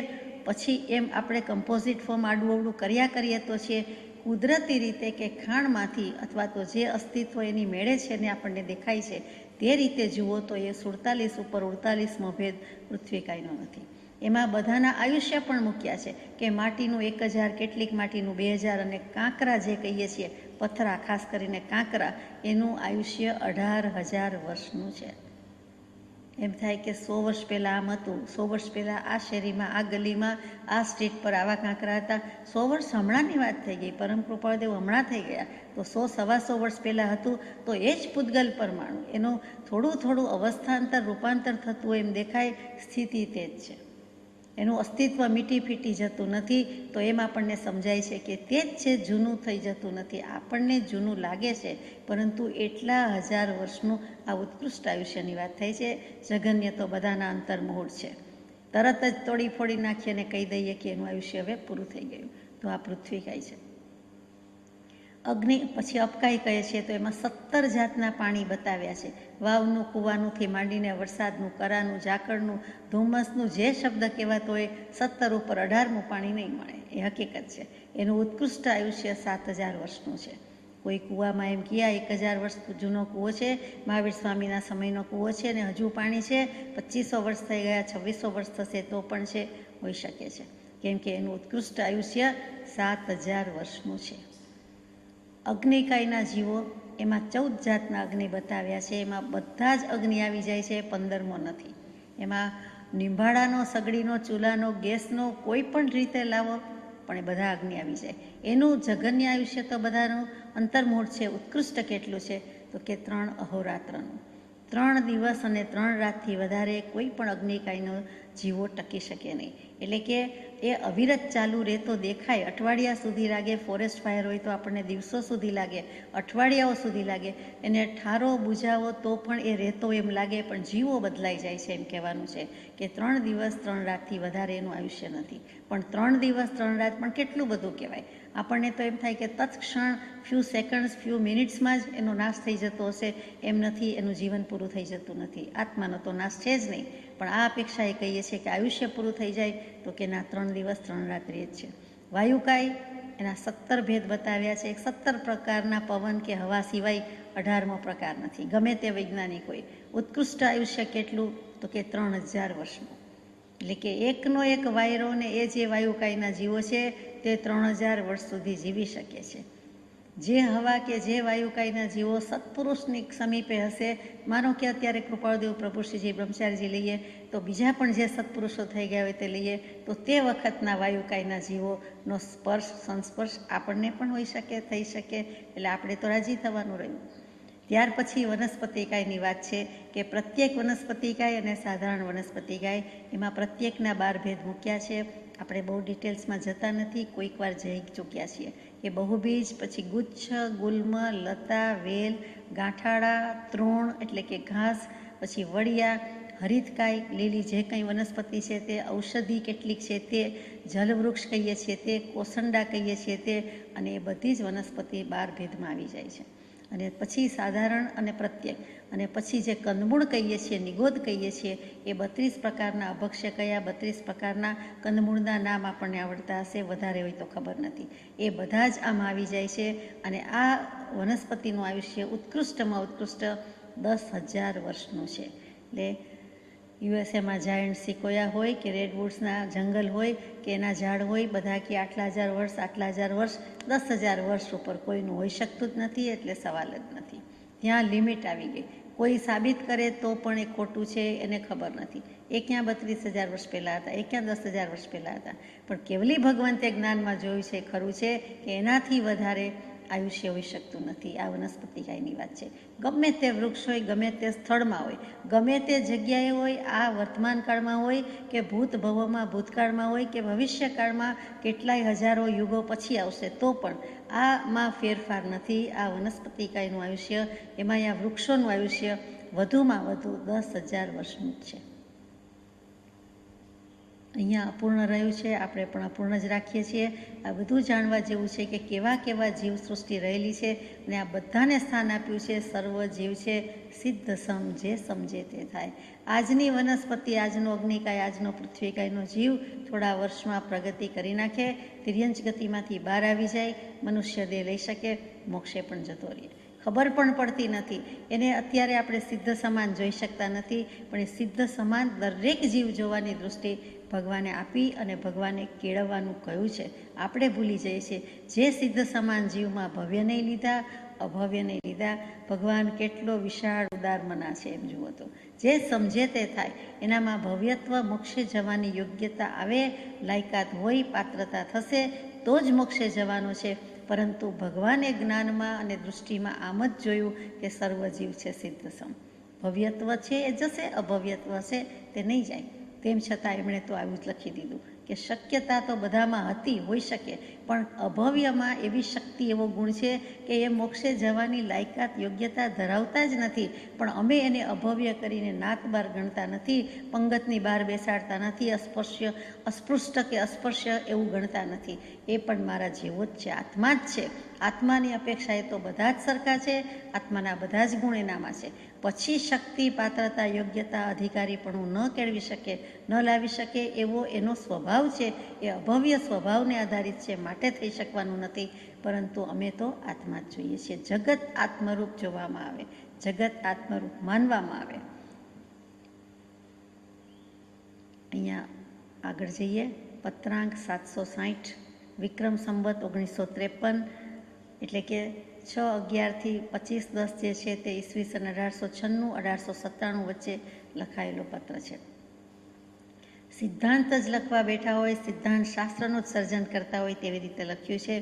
પછી એમ આપણે કમ્પોઝિટ ફોર્મ આડું કર્યા કરીએ તો છે કુદરતી રીતે કે ખાણમાંથી, અથવા તો જે અસ્તિત્વ એની મેળે છે ને આપણને દેખાય છે, તે રીતે જુઓ તો એ 47 ઉપર 48મો ભેદ પૃથ્વીકાયનો નથી. એમાં બધાના આયુષ્ય પણ મૂક્યા છે કે માટીનું 1000, કેટલીક માટીનું 2000, અને કાંકરા જે કહીએ છીએ, પથરા, ખાસ કરીને કાંકરા, એનું આયુષ્ય 18,000 વર્ષનું છે. એમ થાય કે 100 વર્ષ પહેલાં આમ હતું, 100 વર્ષ પહેલાં આ શેરીમાં, આ ગલીમાં, આ સ્ટ્રીટ પર આવા કાંકરા હતા. 100 વર્ષ હમણાંની વાત થઈ ગઈ, પરમ કૃપાળદેવ હમણાં થઈ ગયા. તો 100-125 વર્ષ પહેલાં હતું તો એ જ પૂતગલ પરમાણુ, એનું થોડું અવસ્થાંતર રૂપાંતર થતું હોય એમ દેખાય, સ્થિતિ તે જ છે. એનું અસ્તિત્વ મીટી ફીટી જતું નથી. તો એમ આપણને સમજાય છે કે તે જ છે, જૂનું થઈ જતું નથી. આપણને જૂનું લાગે છે, પરંતુ એટલા હજાર વર્ષનું આ ઉત્કૃષ્ટ આયુષ્યની વાત થઈ છે. જગન્ય તો બધાના અંતર્મુહૂર્ત છે. તરત જ તોડી ફોડી નાખીએ અને કહી દઈએ કે એનું આયુષ્ય હવે પૂરું થઈ ગયું. તો આ પૃથ્વી કાંઈ છે. અગ્નિ પછી અપકાઈ કહે છે, તો એમાં 17 જાતના પાણી બતાવ્યા છે. વાવનું, કૂવાનુંથી માંડીને વરસાદનું, કરાનું, ઝાકળનું, ધુમ્મસનું, જે શબ્દ કહેવાતો હોય, 17 ઉપર 18મું પાણી નહીં મળે. એ હકીકત છે. એનું ઉત્કૃષ્ટ આયુષ્ય 7000 વર્ષનું છે. કોઈ કૂવામાં એમ કહ્યા 1000 વર્ષ જૂનો કૂવો છે, મહાવીર સ્વામીના સમયનો કૂવો છે અને હજુ પાણી છે, 2500 વર્ષ થઈ ગયા, 2600 વર્ષ થશે તો પણ છે, હોઈ શકે છે. કેમ કે એનું ઉત્કૃષ્ટ આયુષ્ય 7000 વર્ષનું છે. અગ્નિકાયના જીવો, એમાં 14 જાતના અગ્નિ બતાવ્યા છે. એમાં બધા જ અગ્નિ આવી જાય છે, 15મો નથી. એમાં નિંભાળાનો, સગડીનો, ચૂલાનો, ગેસનો કોઈ પણ રીતે લાવો પણ એ બધા અગ્નિ આવી જાય. એનું જગન્ય આયુષ્ય તો બધાનું અંતર્મુહૂર્ત છે. ઉત્કૃષ્ટ કેટલું છે તો કે 3 અહોરાત્રનું. 3 દિવસ અને 3 રાતથી વધારે કોઈ પણ અગ્નિકાયનો જીવો ટકી શકે નહીં. એટલે કે એ અવિરત ચાલુ રહેતો દેખાય. અઠવાડિયા સુધી લાગે. ફોરેસ્ટ ફાયર હોય તો આપણને દિવસો સુધી લાગે, અઠવાડિયાઓ સુધી લાગે. એને ઠારો બુઝાવો તો પણ એ રહેતો એમ લાગે, પણ જીવો બદલાઈ જાય છે. એમ કહેવાનું છે કે 3 દિવસ 3 રાતથી વધારે એનું આયુષ્ય નથી. પણ 3 દિવસ 3 રાત પણ કેટલું બધું કહેવાય. આપણને તો એમ થાય કે તત્ક્ષણ ફ્યુ સેકન્ડ્સ, ફ્યુ મિનિટ્સમાં જ એનો નાશ થઈ જતો હશે. એમ નથી, એનું જીવન પૂરું થઈ જતું નથી. આત્માનો તો નાશ છે જ નહીં. પણ આ અપેક્ષા એ કહીએ છીએ કે આયુષ્ય પૂરું થઈ જાય તો કે ના, 3 દિવસ 3 રાત રહે જ છે. વાયુકાય, એના 17 ભેદ બતાવ્યા છે. 17 પ્રકારના પવન કે હવા સિવાય 18મો પ્રકાર નથી, ગમે તે વૈજ્ઞાનિક હોય. ઉત્કૃષ્ટ આયુષ્ય કેટલું તો કે 3000 વર્ષનું. એટલે કે એકનો એક વાયરો ને એ જે વાયુકાયના જીવો છે તે 3000 વર્ષ સુધી જીવી શકે છે. જે હવા કે જે વાયુકાયના જીવો સત્પુરુષની સમીપે હશે, માનો કે અત્યારે કૃપાળદેવ પ્રભુશ્રીજી બ્રહ્મચારીજી લઈએ તો બીજા પણ જે સત્પુરુષો થઈ ગયા હોય તે લઈએ તો તે વખતના વાયુકાયના જીવોનો સ્પર્શ, સંસ્પર્શ આપણને પણ હોઈ શકે, થઈ શકે. એટલે આપણે તો રાજી થવાનું રહ્યું. ત્યાર પછી વનસ્પતિકાયની વાત છે કે પ્રત્યેક વનસ્પતિકાય અને સાધારણ વનસ્પતિકાય, એમાં પ્રત્યેકના 12 ભેદ મૂક્યા છે. આપણે બહુ ડિટેલ્સમાં જતા નથી, કોઈક વાર જઈ ચૂક્યા છીએ કે બહુબીજ, પછી ગુચ્છ, ગુલ્મ, લતા, વેલ, ગાંઠાળા, તૃણ એટલે કે ઘાસ, પછી વડિયા, હરિતકાય, લીલી જે કંઈ વનસ્પતિ છે તે, ઔષધિ કેટલીક છે તે, જલવૃક્ષ કહીએ છીએ તે, કોસંડા કહીએ છીએ તે, અને એ બધી જ વનસ્પતિ 12 ભેદમાં આવી જાય છે. અને પછી સાધારણ અને પ્રત્યેક, અને પછી જે કંદમૂળ કહીએ છીએ, નિગોદ કહીએ છીએ, એ 32 પ્રકારના અભક્ષ્ય કયા, 32 પ્રકારના કંદમૂળના નામ આપણને આવડતા હશે, વધારે હોય તો ખબર નથી. એ બધા જ આમાં આવી જાય છે. અને આ વનસ્પતિનું આયુષ્ય ઉત્કૃષ્ટમાં ઉત્કૃષ્ટ 10,000 વર્ષનું છે. એટલે યુએસએમાં જાયન્ટ સિકોયા હોય કે રેડવુડ્સના જંગલ હોય કે એના ઝાડ હોય, બધા કે આટલા હજાર વર્ષ, આટલા હજાર વર્ષ, 10,000 વર્ષ ઉપર કોઈનું હોઈ શકતું જ નથી. એટલે સવાલ જ નથી. ત્યાં લિમિટ આવી ગઈ. કોઈ સાબિત કરે તો પણ એ ખોટું છે, એને ખબર નથી. એ ક્યાં 32,000 વર્ષ પહેલાં હતા, એ ક્યાં 10,000 વર્ષ પહેલાં હતા. પણ કેવલી ભગવંતે જ્ઞાનમાં જોયું છે, ખરું છે કે એનાથી વધારે આયુષ્ય હોઈ શકતું નથી. આ વનસ્પતિકાયની વાત છે. ગમે તે વૃક્ષ હોય, ગમે તે સ્થળમાં હોય, ગમે તે જગ્યાએ હોય, આ વર્તમાન કાળમાં હોય કે ભૂતભવમાં, ભૂતકાળમાં હોય કે ભવિષ્યકાળમાં કેટલાય હજારો યુગો પછી આવશે તો પણ આમાં ફેરફાર નથી. આ વનસ્પતિકાયનું આયુષ્ય, એમાં આ વૃક્ષોનું આયુષ્ય વધુમાં વધુ 10,000 વર્ષનું જ છે. અહીંયા અપૂર્ણ રહ્યું છે, આપણે પણ અપૂર્ણ જ રાખીએ છીએ. આ બધું જાણવા જેવું છે કે કેવા કેવા જીવ સૃષ્ટિ રહેલી છે અને આ બધાને સ્થાન આપ્યું છે. સર્વ જીવ છે સિદ્ધ સમ, જે સમજે તે થાય. આજની વનસ્પતિ, આજનો અગ્નિકાય, આજનો પૃથ્વીકાયનો જીવ થોડા વર્ષમાં પ્રગતિ કરી નાખે, તિર્યંચ ગતિમાંથી બહાર આવી જાય, મનુષ્ય દેહ લઈ શકે, મોક્ષે પણ જતો રહે. ખબર પણ પડતી નથી એને. અત્યારે આપણે સિદ્ધ સમાન જોઈ શકતા નથી, પણ એ સિદ્ધ સમાન દરેક જીવ જોવાની દૃષ્ટિ ભગવાને આપી અને ભગવાને કેળવવાનું કહ્યું છે. આપણે ભૂલી જઈએ છીએ. જે સિદ્ધ સમાન જીવમાં ભવ્ય નહીં લીધા, અભવ્યને લીધા. ભગવાન કેટલો વિશાળ ઉદાર મના છે એમ જુઓ તો. જે સમજે તે થાય, એનામાં ભવ્યત્વ, મોક્ષે જવાની યોગ્યતા આવે, લાયકાત હોય, પાત્રતા થશે તો જ મોક્ષે જવાનો છે. પરંતુ ભગવાને જ્ઞાનમાં અને દૃષ્ટિમાં આમ જ જોયું કે સર્વજીવ છે સિદ્ધસમ. ભવ્યત્વ છે એ જશે, અભવ્યત્વ છે તે નહીં જાય. તેમ છતાં એમણે તો આવું જ લખી દીધું કે શક્યતા તો બધામાં હતી, હોઈ શકે, પણ અભવ્યમાં એવી શક્તિ, એવો ગુણ છે કે એ મોક્ષે જવાની લાયકાત, યોગ્યતા ધરાવતા જ નથી. પણ અમે એને અભવ્ય કરીને નાક બાર ગણતા નથી, પંગતની બહાર બેસાડતા નથી, અસ્પૃષ્ટ કે અસ્પર્શ્ય એવું ગણતા નથી. એ પણ મારા જેવો જ છે, આત્મા જ છે. આત્માની અપેક્ષાએ તો બધા જ સરખા છે, આત્માના બધા જ ગુણ એનામાં છે. પછી શક્તિ, પાત્રતા, યોગ્યતા, અધિકારીપણું ન કેળવી શકે, ન લાવી શકે એવો એનો સ્વભાવ છે, એ અભવ્ય સ્વભાવને આધારિત છે, માટે થઈ શકવાનું નથી. પરંતુ અમે તો આત્મા જ જોઈએ છીએ. જગત આત્મરૂપ જોવામાં આવે, જગત આત્મરૂપ માનવામાં આવે. અહીંયા આગળ જઈએ. પત્રાંક 760, વિક્રમ સંવત 1953, એટલે કે 6/11 થી 25/10 જે છે તે ઈસવીસન 1896-1897 વચ્ચે લખાયેલો પત્ર છે. સિદ્ધાંત જ લખવા બેઠા હોય, સિદ્ધાંત શાસ્ત્રનું જ સર્જન કરતા હોય તેવી રીતે લખ્યું છે.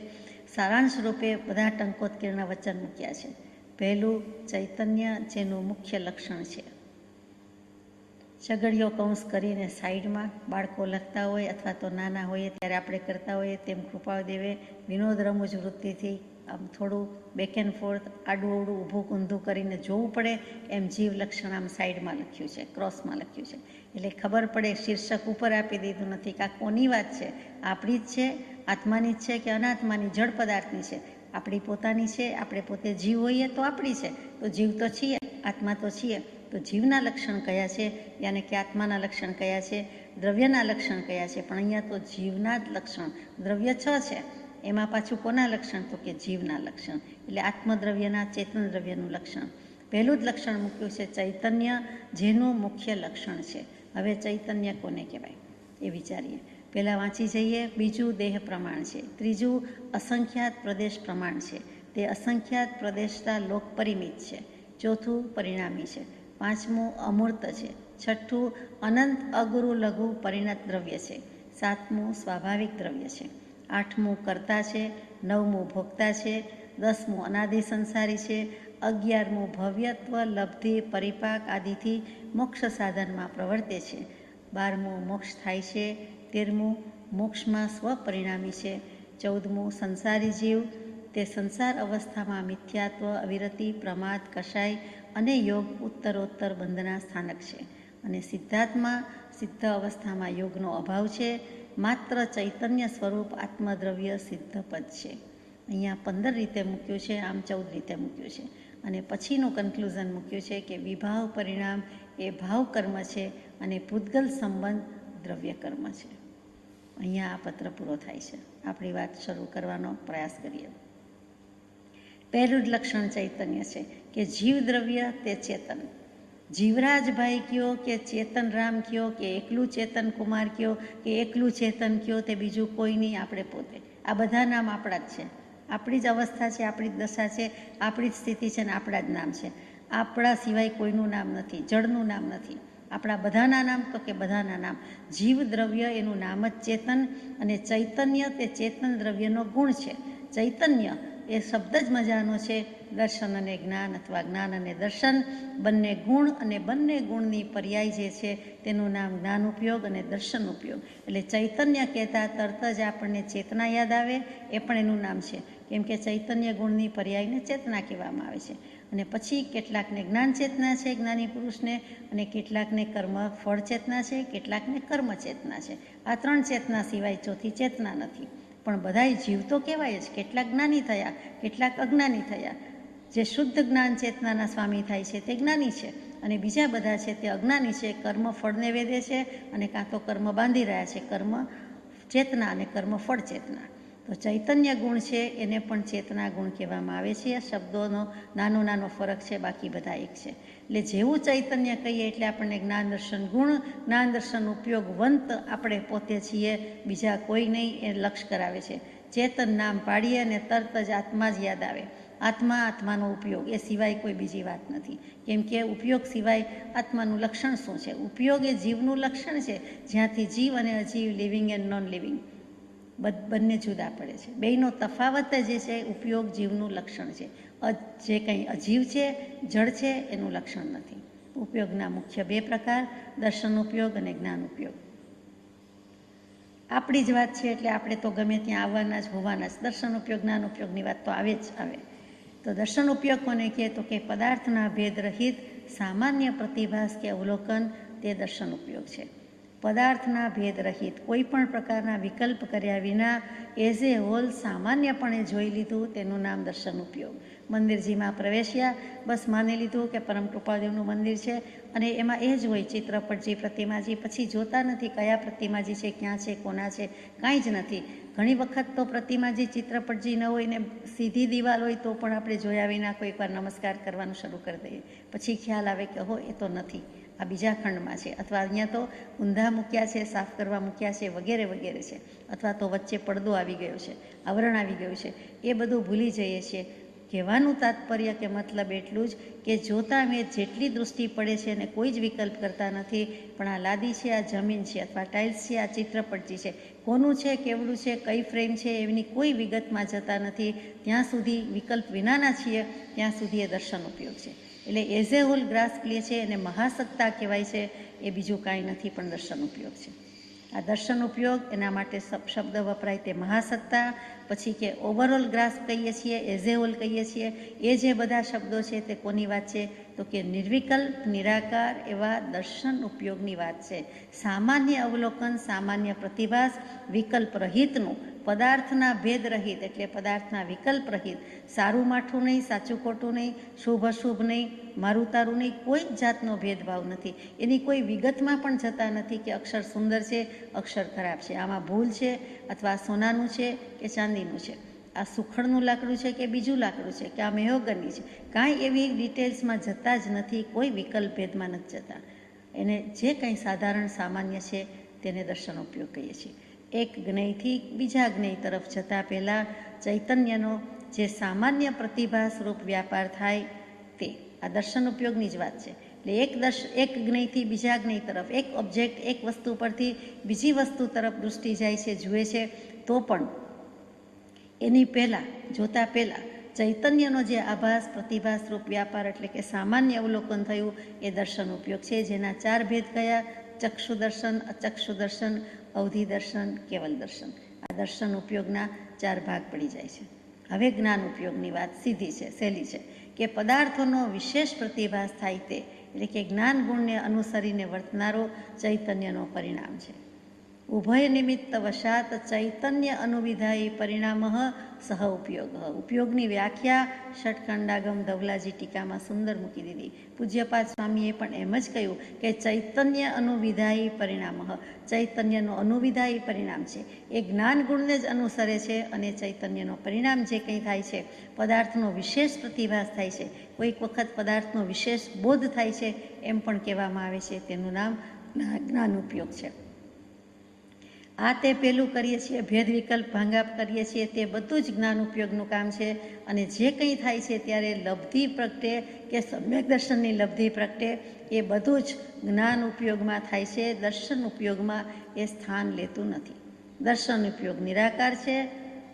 સારાંશ રૂપે બધા ટંકોત્કીર્ણ વચન મૂક્યા છે. પહેલું, ચૈતન્ય જેનું મુખ્ય લક્ષણ છે. ચગડીયો કૌંસ કરીને સાઈડમાં બાળકો લખતા હોય અથવા તો નાના હોઈએ ત્યારે આપણે કરતા હોઈએ તેમ કૃપાળદેવે વિનોદ રમૂજ વૃત્તિથી આમ થોડું બેક એન્ડ ફોર્થ, આડું અવડું, ઊભું ઊંધું કરીને જોવું પડે એમ જીવ લક્ષણ આમ સાઈડમાં લખ્યું છે, ક્રોસમાં લખ્યું છે. એટલે ખબર પડે, શીર્ષક ઉપર આપી દીધું નથી કે આ કોની વાત છે, આપણી જ છે, આત્માની જ છે કે અનાત્માની, જળ પદાર્થની છે. આપણી પોતાની છે, આપણે પોતે જીવ હોઈએ તો આપણી છે, તો જીવ તો છીએ, આત્મા તો છીએ. તો જીવના લક્ષણ કયા છે, યાને કે આત્માના લક્ષણ કયા છે, દ્રવ્યના લક્ષણ કયા છે. પણ અહીંયા તો જીવના જ લક્ષણ, દ્રવ્ય 6 છે, એમાં પાછું કોના લક્ષણ, તો કે જીવના લક્ષણ. એટલે આત્મદ્રવ્યના, ચેતન દ્રવ્યનું લક્ષણ. પહેલું જ લક્ષણ મૂક્યું છે ચૈતન્ય જેનું મુખ્ય લક્ષણ છે. હવે ચૈતન્ય કોને કહેવાય એ વિચારીએ. પહેલાં વાંચી જઈએ. બીજું દેહ પ્રમાણ છે. ત્રીજું અસંખ્યાત પ્રદેશ પ્રમાણ છે, તે અસંખ્યાત પ્રદેશતા લોક પરિમિત છે. ચોથું પરિણામી છે. પાંચમું અમૂર્ત છે. છઠ્ઠું અનંત અગુરુ લઘુ પરિણત દ્રવ્ય છે. સાતમું સ્વાભાવિક દ્રવ્ય છે. આઠમું કર્તા છે. નવમું ભોગતા છે. 10મું અનાદિ સંસારી છે. 11મું ભવ્યત્વ, લબ્ધિ, પરિપાક આદિથી મોક્ષ સાધનમાં પ્રવર્તે છે. 12મું મોક્ષ થાય છે. 13મું મોક્ષમાં સ્વપરિણામી છે. 14મું સંસારી જીવ, તે સંસાર અવસ્થામાં મિથ્યાત્વ, અવિરતિ, પ્રમાદ, કષાય અને યોગ ઉત્તરોત્તર બંધના સ્થાનક છે. અને સિદ્ધાર્થમાં, સિદ્ધ અવસ્થામાં યોગનો અભાવ છે. માત્ર ચૈતન્ય સ્વરૂપ આત્મદ્રવ્ય સિદ્ધ પદ છે. અહીંયા 15 રીતે મૂક્યું છે, આમ 14 રીતે મૂક્યું છે. અને પછીનું કન્ક્લુઝન મૂક્યું છે કે વિભાવ પરિણામ એ ભાવ કર્મ છે અને પૂતગલ સંબંધ દ્રવ્ય કર્મ છે. અહીંયા આ પત્ર પૂરો થાય છે. આપણી વાત શરૂ કરવાનો પ્રયાસ કરીએ. પહેલું જ લક્ષણ ચૈતન્ય છે કે જીવ દ્રવ્ય તે ચેતન. જીવરાજભાઈ કયો કે ચેતન રામ કયો કે એકલું ચેતન કુમાર કયો કે એકલું ચેતન કયો, તે બીજું કોઈ નહીં, આપણે પોતે. આ બધા નામ આપણા જ છે, આપણી જ અવસ્થા છે, આપણી જ દશા છે, આપણી જ સ્થિતિ છે ને આપણા જ નામ છે. આપણા સિવાય કોઈનું નામ નથી, જળનું નામ નથી. આપણા બધાના નામ તો કે બધાના નામ. જીવ દ્રવ્ય એનું નામ જ ચેતન, અને ચૈતન્ય તે ચેતન દ્રવ્યનો ગુણ છે. ચૈતન્ય એ શબ્દ જ મજાનો છે. દર્શન અને જ્ઞાન અથવા જ્ઞાન અને દર્શન બંને ગુણ, અને બંને ગુણની પર્યાય જે છે તેનું નામ જ્ઞાન ઉપયોગ અને દર્શન ઉપયોગ. એટલે ચૈતન્ય કહેતા તરત જ આપણને ચેતના યાદ આવે, એ પણ એનું નામ છે. કેમ કે ચૈતન્ય ગુણની પર્યાયને ચેતના કહેવામાં આવે છે. અને પછી કેટલાકને જ્ઞાન ચેતના છે જ્ઞાની પુરુષને, અને કેટલાકને કર્મ ફળ ચેતના છે, કેટલાકને કર્મ ચેતના છે. આ 3 ચેતના સિવાય ચોથી ચેતના નથી. પણ બધાય જીવ તો કહેવાય જ. કેટલાક જ્ઞાની થયા, કેટલાક અજ્ઞાની થયા. જે શુદ્ધ જ્ઞાન ચેતનાના સ્વામી થાય છે તે જ્ઞાની છે, અને બીજા બધા છે તે અજ્ઞાની છે, કર્મ ફળને વેદે છે, અને કાં તો કર્મ બાંધી રહ્યા છે, કર્મ ચેતના અને કર્મ ફળ ચેતના. તો ચૈતન્ય ગુણ છે એને પણ ચેતના ગુણ કહેવામાં આવે છે. આ શબ્દોનો નાનો નાનો ફરક છે, બાકી બધા એક છે. એટલે જેવું ચૈતન્ય કહીએ એટલે આપણને જ્ઞાન દર્શન ગુણ, જ્ઞાન દર્શન ઉપયોગવંત આપણે પોતે છીએ, બીજા કોઈ નહીં, એ લક્ષ કરાવે છે. ચેતન નામ પાડીએ અને તરત જ આત્મા જ યાદ આવે. આત્મા, આત્માનો ઉપયોગ એ સિવાય કોઈ બીજી વાત નથી. કેમ કે ઉપયોગ સિવાય આત્માનું લક્ષણ શું છે? ઉપયોગ એ જીવનું લક્ષણ છે, જ્યાંથી જીવ અને અજીવ, લિવિંગ એન્ડ નોન લિવિંગ બંને જુદા પડે છે. બેયનો તફાવત જે છે ઉપયોગ જીવનું લક્ષણ છે. જે કંઈ અજીવ છે, જળ છે, એનું લક્ષણ નથી. ઉપયોગના મુખ્ય બે પ્રકાર, દર્શન ઉપયોગ અને જ્ઞાન ઉપયોગ. આપણી જ વાત છે એટલે આપણે તો ગમે ત્યાં આવવાના જ હોવાના જ. દર્શન ઉપયોગ, જ્ઞાન ઉપયોગની વાત તો આવે જ આવે. તો દર્શન ઉપયોગ કોને કહે? તો કે પદાર્થના ભેદ રહિત સામાન્ય પ્રતિભાસ કે અવલોકન, તે દર્શન ઉપયોગ છે. પદાર્થના ભેદ રહિત, કોઈ પણ પ્રકારના વિકલ્પ કર્યા વિના એઝ એ હોલ સામાન્યપણે જોઈ લીધું, તેનું નામ દર્શન ઉપયોગ. મંદિરજીમાં પ્રવેશ્યા, બસ માની લીધું કે પરમ કૃપાદેવનું મંદિર છે અને એમાં એ જ હોય, ચિત્રપટજી, પ્રતિમાજી. પછી જોતા નથી કયા પ્રતિમાજી છે, ક્યાં છે, કોના છે, કાંઈ જ નથી. ઘણી વખત તો પ્રતિમાજી, ચિત્રપટજી ન હોય ને સીધી દિવાલ હોય તો પણ આપણે જોયા વિના કોઈક વાર નમસ્કાર કરવાનું શરૂ કરી દઈએ. પછી ખ્યાલ આવે કે હો, એ તો નથી, આ બીજા ખંડમાં છે, અથવા અહીંયા તો ઊંધા મૂક્યા છે, સાફ કરવા મૂક્યા છે, વગેરે વગેરે છે, અથવા તો વચ્ચે પડદો આવી ગયો છે, આવરણ આવી ગયું છે. એ બધું ભૂલી જઈએ છીએ. કહેવાનું તાત્પર્ય કે મતલબ એટલું જ કે જોતા મેં જેટલી દૃષ્ટિ પડે છે અને કોઈ જ વિકલ્પ કરતા નથી. પણ આ લાદી છે, આ જમીન છે, અથવા ટાઇલ્સ છે, આ ચિત્રપટજી છે, કોનું છે, કેવડું છે, કઈ ફ્રેમ છે, એની કોઈ વિગતમાં જતા નથી. ત્યાં સુધી વિકલ્પ વિનાના છીએ, ત્યાં સુધી એ દર્શન ઉપયોગ છે. એટલે એઝ એ હોલ ગ્રાસ્પ લે છે અને મહાસત્તા કહેવાય છે, એ બીજું કાંઈ નથી પણ દર્શન ઉપયોગ છે. આ દર્શન ઉપયોગ, એના માટે શબ્દ વપરાય તે મહાસત્તા. પછી કે ઓવરઓલ ગ્રાસ્પ કહીએ છીએ, એઝ એ હોલ કહીએ છીએ. એ જે બધા શબ્દો છે તે કોની વાત છે? તો કે નિર્વિકલ્પ, નિરાકાર એવા દર્શન ઉપયોગની વાત છે. સામાન્ય અવલોકન, સામાન્ય પ્રતિભાસ, વિકલ્પ રહિતનું, પદાર્થના ભેદ રહિત એટલે પદાર્થના વિકલ્પ રહિત, સારું માઠું નહીં, સાચું ખોટું નહીં, શુભ અશુભ નહીં, મારું તારું નહીં, કોઈ જ જાતનો ભેદભાવ નથી. એની કોઈ વિગતમાં પણ જતા નથી કે અક્ષર સુંદર છે, અક્ષર ખરાબ છે, આમાં ભૂલ છે, અથવા સોનાનું છે કે ચાંદીનું છે, આ સુખડનું લાકડું છે કે બીજું લાકડું છે, કે આ મેહોગની છે. કાંઈ એવી ડિટેલ્સમાં જતા જ નથી, કોઈ વિકલ્પ ભેદમાં નથી જતા. એને જે કંઈ સાધારણ સામાન્ય છે તેને દર્શન ઉપયોગ કહીએ છીએ. એક જ્ઞેયથી બીજા જ્ઞેય તરફ જતાં પહેલાં ચૈતન્યનો જે સામાન્ય પ્રતિભા સ્વરૂપ વ્યાપાર થાય તે આ દર્શન ઉપયોગની જ વાત છે. એટલે એક જ્ઞેયથી બીજા જ્ઞેય તરફ, એક ઓબ્જેક્ટ, એક વસ્તુ પરથી બીજી વસ્તુ તરફ દૃષ્ટિ જાય છે, જુએ છે, તો પણ એની પહેલાં, જોતા પહેલાં ચૈતન્યનો જે આભાસ, પ્રતિભા સ્વરૂપ વ્યાપાર એટલે કે સામાન્ય અવલોકન થયું, એ દર્શન ઉપયોગ છે. જેના ચાર ભેદ કયા? ચક્ષુ દર્શન, અચક્ષુ દર્શન, અવધિ દર્શન, કેવલ દર્શન. આ દર્શન ઉપયોગના ચાર ભાગ પડી જાય છે. હવે જ્ઞાન ઉપયોગની વાત સીધી છે, સહેલી છે, કે પદાર્થોનો વિશેષ પ્રતિભાસ થાય તે, એટલે કે જ્ઞાન ગુણને અનુસરીને વર્તનારો ચૈતન્યનો પરિણામ છે. ઉભય નિમિત્ત વશાત ચૈતન્ય અનુવિધાયી પરિણામ સહ ઉપયોગ. ઉપયોગની વ્યાખ્યા ષટખંડાગમ ધવલાજી ટીકામાં સુંદર મૂકી દીધી. પૂજ્યપાદ સ્વામીએ પણ એમ જ કહ્યું કે ચૈતન્ય અનુવિધાયી પરિણામ, ચૈતન્યનું અનુવિધાયી પરિણામ છે, એ જ્ઞાન ગુણને જ અનુસરે છે. અને ચૈતન્યનો પરિણામ જે કંઈ થાય છે, પદાર્થનો વિશેષ પ્રતિભાસ થાય છે, કોઈક વખત પદાર્થનો વિશેષ બોધ થાય છે, એમ પણ કહેવામાં આવે છે, તેનું નામ જ્ઞાન ઉપયોગ છે. આ તે પહેલું કરીએ છીએ, ભેદ વિકલ્પ ભાંગાપ કરીએ છીએ, તે બધું જ જ્ઞાન ઉપયોગનું કામ છે. અને જે કંઈ થાય છે ત્યારે લબ્ધિ પ્રગટે કે સમ્યક દર્શનની લબ્ધિ પ્રગટે, એ બધું જ જ્ઞાન ઉપયોગમાં થાય છે. દર્શન ઉપયોગમાં એ સ્થાન લેતું નથી. દર્શન ઉપયોગ નિરાકાર છે,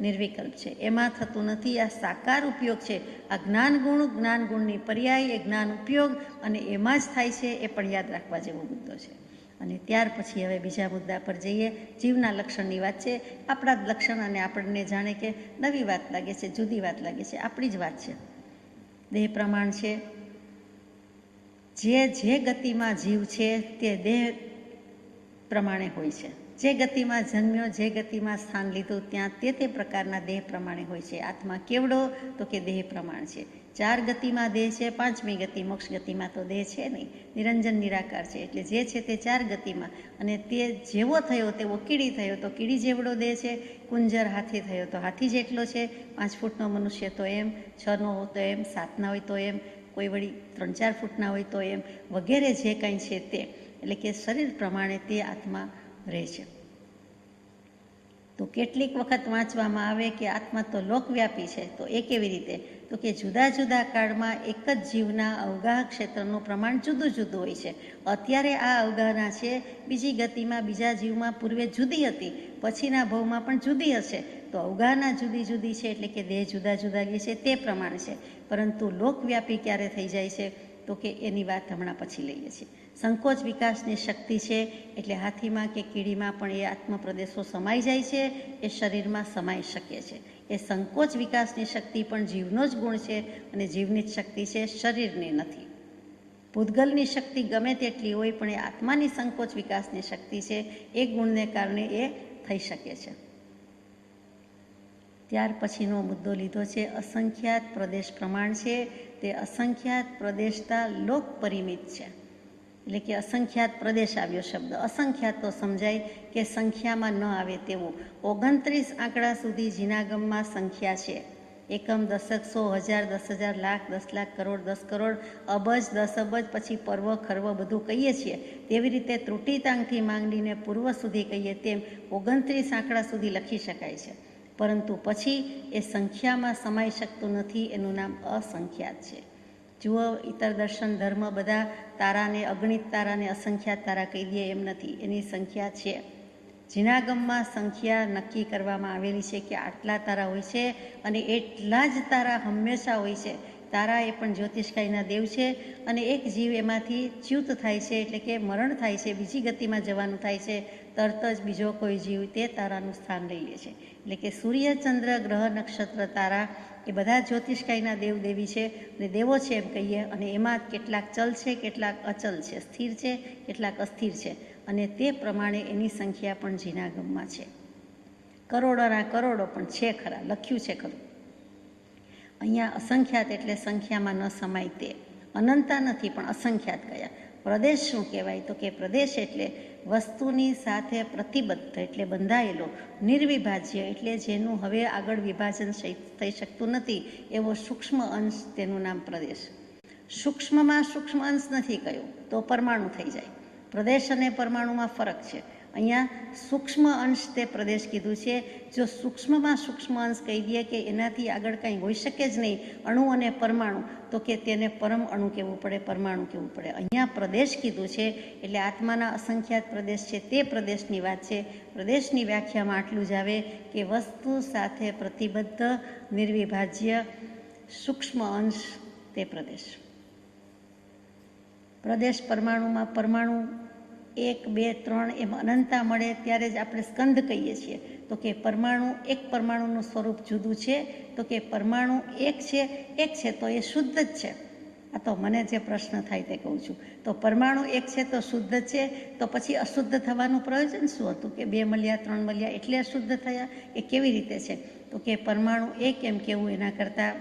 નિર્વિકલ્પ છે, એમાં થતું નથી. આ સાકાર ઉપયોગ છે. આ જ્ઞાન ગુણની પર્યાય એ જ્ઞાન ઉપયોગ, અને એમાં જ થાય છે. એ પણ યાદ રાખવા જેવો મુદ્દો છે. અને ત્યાર પછી હવે બીજા મુદ્દા પર જઈએ. જીવના લક્ષણની વાત છે. આપણા જ લક્ષણ, અને આપણને જાણે કે નવી વાત લાગે છે, જુદી વાત લાગે છે, આપણી જ વાત છે. દેહ પ્રમાણ છે. જે ગતિમાં જીવ છે તે દેહ પ્રમાણે હોય છે. જે ગતિમાં જન્મ્યો, જે ગતિમાં સ્થાન લીધું, ત્યાં તે પ્રકારના દેહ પ્રમાણે હોય છે. આત્મા કેવડો? તો કે દેહ પ્રમાણ છે. 4 ગતિમાં દેહ છે, 5મી ગતિ મોક્ષ ગતિમાં તો દેહ છે નહીં, નિરંજન નિરાકાર છે. એટલે જે છે તે 4 ગતિમાં, અને તે જેવો થયો તેવો કીડી થયો તો કીડી જેવડો દેહ છે, કુંજર હાથી થયો તો હાથી જેટલો છે, 5 ફૂટનો મનુષ્ય તો એમ, 6નો હોય તો એમ, 7ના હોય તો એમ, કોઈ વળી 3-4 ફૂટના હોય તો એમ, વગેરે જે કંઈ છે તે, એટલે કે શરીર પ્રમાણે તે આત્મા રહે છે. તો કેટલીક વખત વાંચવામાં આવે કે આત્મા તો લોકવ્યાપી છે, તો એ કેવી રીતે? તો કે જુદા જુદા કાળમાં એક જ જીવના અવગાહ ક્ષેત્રનું પ્રમાણ જુદું જુદું હોય છે. અત્યારે આ અવગાહના છે, બીજી ગતિમાં બીજા જીવમાં પૂર્વે જુદી હતી, પછીના ભવમાં પણ જુદી હશે. તો અવગાહના જુદી જુદી છે એટલે કે દેહ જુદા જુદા છે તે પ્રમાણે છે. પરંતુ લોકવ્યાપી ક્યારે થઈ જાય છે? તો કે એની વાત હમણાં પછી લઈએ છીએ. સંકોચ વિકાસની શક્તિ છે એટલે હાથીમાં કે કીડીમાં પણ એ આત્મપ્રદેશો સમાઈ જાય છે, એ શરીરમાં સમાઈ શકે છે. એ સંકોચ વિકાસની શક્તિ પણ જીવનો જ ગુણ છે અને જીવની જ શક્તિ છે, શરીરની નથી. પૂતગલની શક્તિ ગમે તેટલી હોય પણ એ આત્માની સંકોચ વિકાસની શક્તિ છે, એ ગુણને કારણે એ થઈ શકે છે. ત્યાર પછીનો મુદ્દો લીધો છે અસંખ્યાત પ્રદેશ પ્રમાણ છે. તે અસંખ્યાત પ્રદેશતા લોક પરિમિત છે. એટલે કે અસંખ્યાત પ્રદેશ આવ્યો શબ્દ. અસંખ્યાત તો સમજાય કે સંખ્યામાં ન આવે તેવું. 29 આંકડા સુધી જીનાગમમાં સંખ્યા છે. એકમ, દશક, 100, 1000, 10,000, લાખ, 10 લાખ, કરોડ, 10 કરોડ, અબજ, 10 અબજ, પછી પર્વ, ખર્વ બધું કહીએ છીએ. તેવી રીતે ત્રુટિતાંકથી માંડીને પૂર્વ સુધી કહીએ તેમ 29 આંકડા સુધી લખી શકાય છે. પરંતુ પછી એ સંખ્યામાં સમાઈ શકતું નથી, એનું નામ અસંખ્યાત છે. જુઓ, ઇતર દર્શન ધર્મ બધા તારાને, અગણિત તારાને અસંખ્યાત તારા કહી દે એમ નથી, એની સંખ્યા છે. જીનાગમમાં સંખ્યા નક્કી કરવામાં આવેલી છે કે આટલા તારા હોય છે અને એટલા જ તારા હંમેશા હોય છે. તારા એ પણ જ્યોતિષકાયના દેવ છે અને એક જીવ એમાંથી ચ્યુત થાય છે, એટલે કે મરણ થાય છે, બીજી ગતિમાં જવાનું થાય છે, તરત જ બીજો કોઈ જીવ તે તારાનું સ્થાન લઈ લે છે. એટલે કે સૂર્ય, ચંદ્ર, ગ્રહ, નક્ષત્ર, તારા એ બધા જ્યોતિષકાયના દેવ દેવી છે અને દેવો છે એમ કહીએ. અને એમાં કેટલાક ચલ છે, કેટલાક અચલ છે, સ્થિર છે, કેટલાક અસ્થિર છે, અને તે પ્રમાણે એની સંખ્યા પણ જીનાગમમાં છે. કરોડોના કરોડો પણ છે ખરા, લખ્યું છે ખરું. અહીંયા અસંખ્યાત એટલે સંખ્યામાં ન સમાય તે. અનંતા નથી પણ અસંખ્યાત કયા. પ્રદેશ શું કહેવાય? તો કે પ્રદેશ એટલે વસ્તુની સાથે પ્રતિબદ્ધ એટલે બંધાયેલો, નિર્વિભાજ્ય એટલે જેનું હવે આગળ વિભાજન થઈ શકતું નથી એવો સૂક્ષ્મ અંશ, તેનું નામ પ્રદેશ. સૂક્ષ્મમાં સૂક્ષ્મ અંશ નથી કયો તો પરમાણુ થઈ જાય. પ્રદેશ અને પરમાણુમાં ફરક છે. અહીંયા સૂક્ષ્મ અંશ તે પ્રદેશ કીધું છે. જો સૂક્ષ્મમાં સૂક્ષ્મ અંશ કહી દઈએ કે એનાથી આગળ કંઈ હોઈ શકે જ નહીં, અણુ અને પરમાણુ, તો કે તેને પરમ અણુ કહેવું પડે, પરમાણુ કહેવું પડે. અહીંયા પ્રદેશ કીધું છે એટલે આત્માના અસંખ્યાત પ્રદેશ છે તે પ્રદેશની વાત છે. પ્રદેશની વ્યાખ્યામાં આટલું જ આવે કે વસ્તુ સાથે પ્રતિબદ્ધ, નિર્વિભાજ્ય, સૂક્ષ્મ અંશ તે પ્રદેશ. પ્રદેશ પરમાણુમાં પરમાણુ 1, 2, 3 એમ અનંતા મળે ત્યારે જ આપણે સ્કંદ કહીએ છીએ. તો કે પરમાણુ, એક પરમાણુનું સ્વરૂપ જુદું છે. તો કે પરમાણુ એક છે તો એ શુદ્ધ જ છે. આ તો મને જે પ્રશ્ન થાય તે કહું છું. તો પરમાણુ એક છે તો શુદ્ધ છે, તો પછી અશુદ્ધ થવાનું પ્રયોજન શું હતું? કે 2 મળ્યા, 3 મળ્યા એટલે અશુદ્ધ થયા? એ કેવી રીતે છે? તો કે પરમાણુ એક એમ કેવું એના કરતાં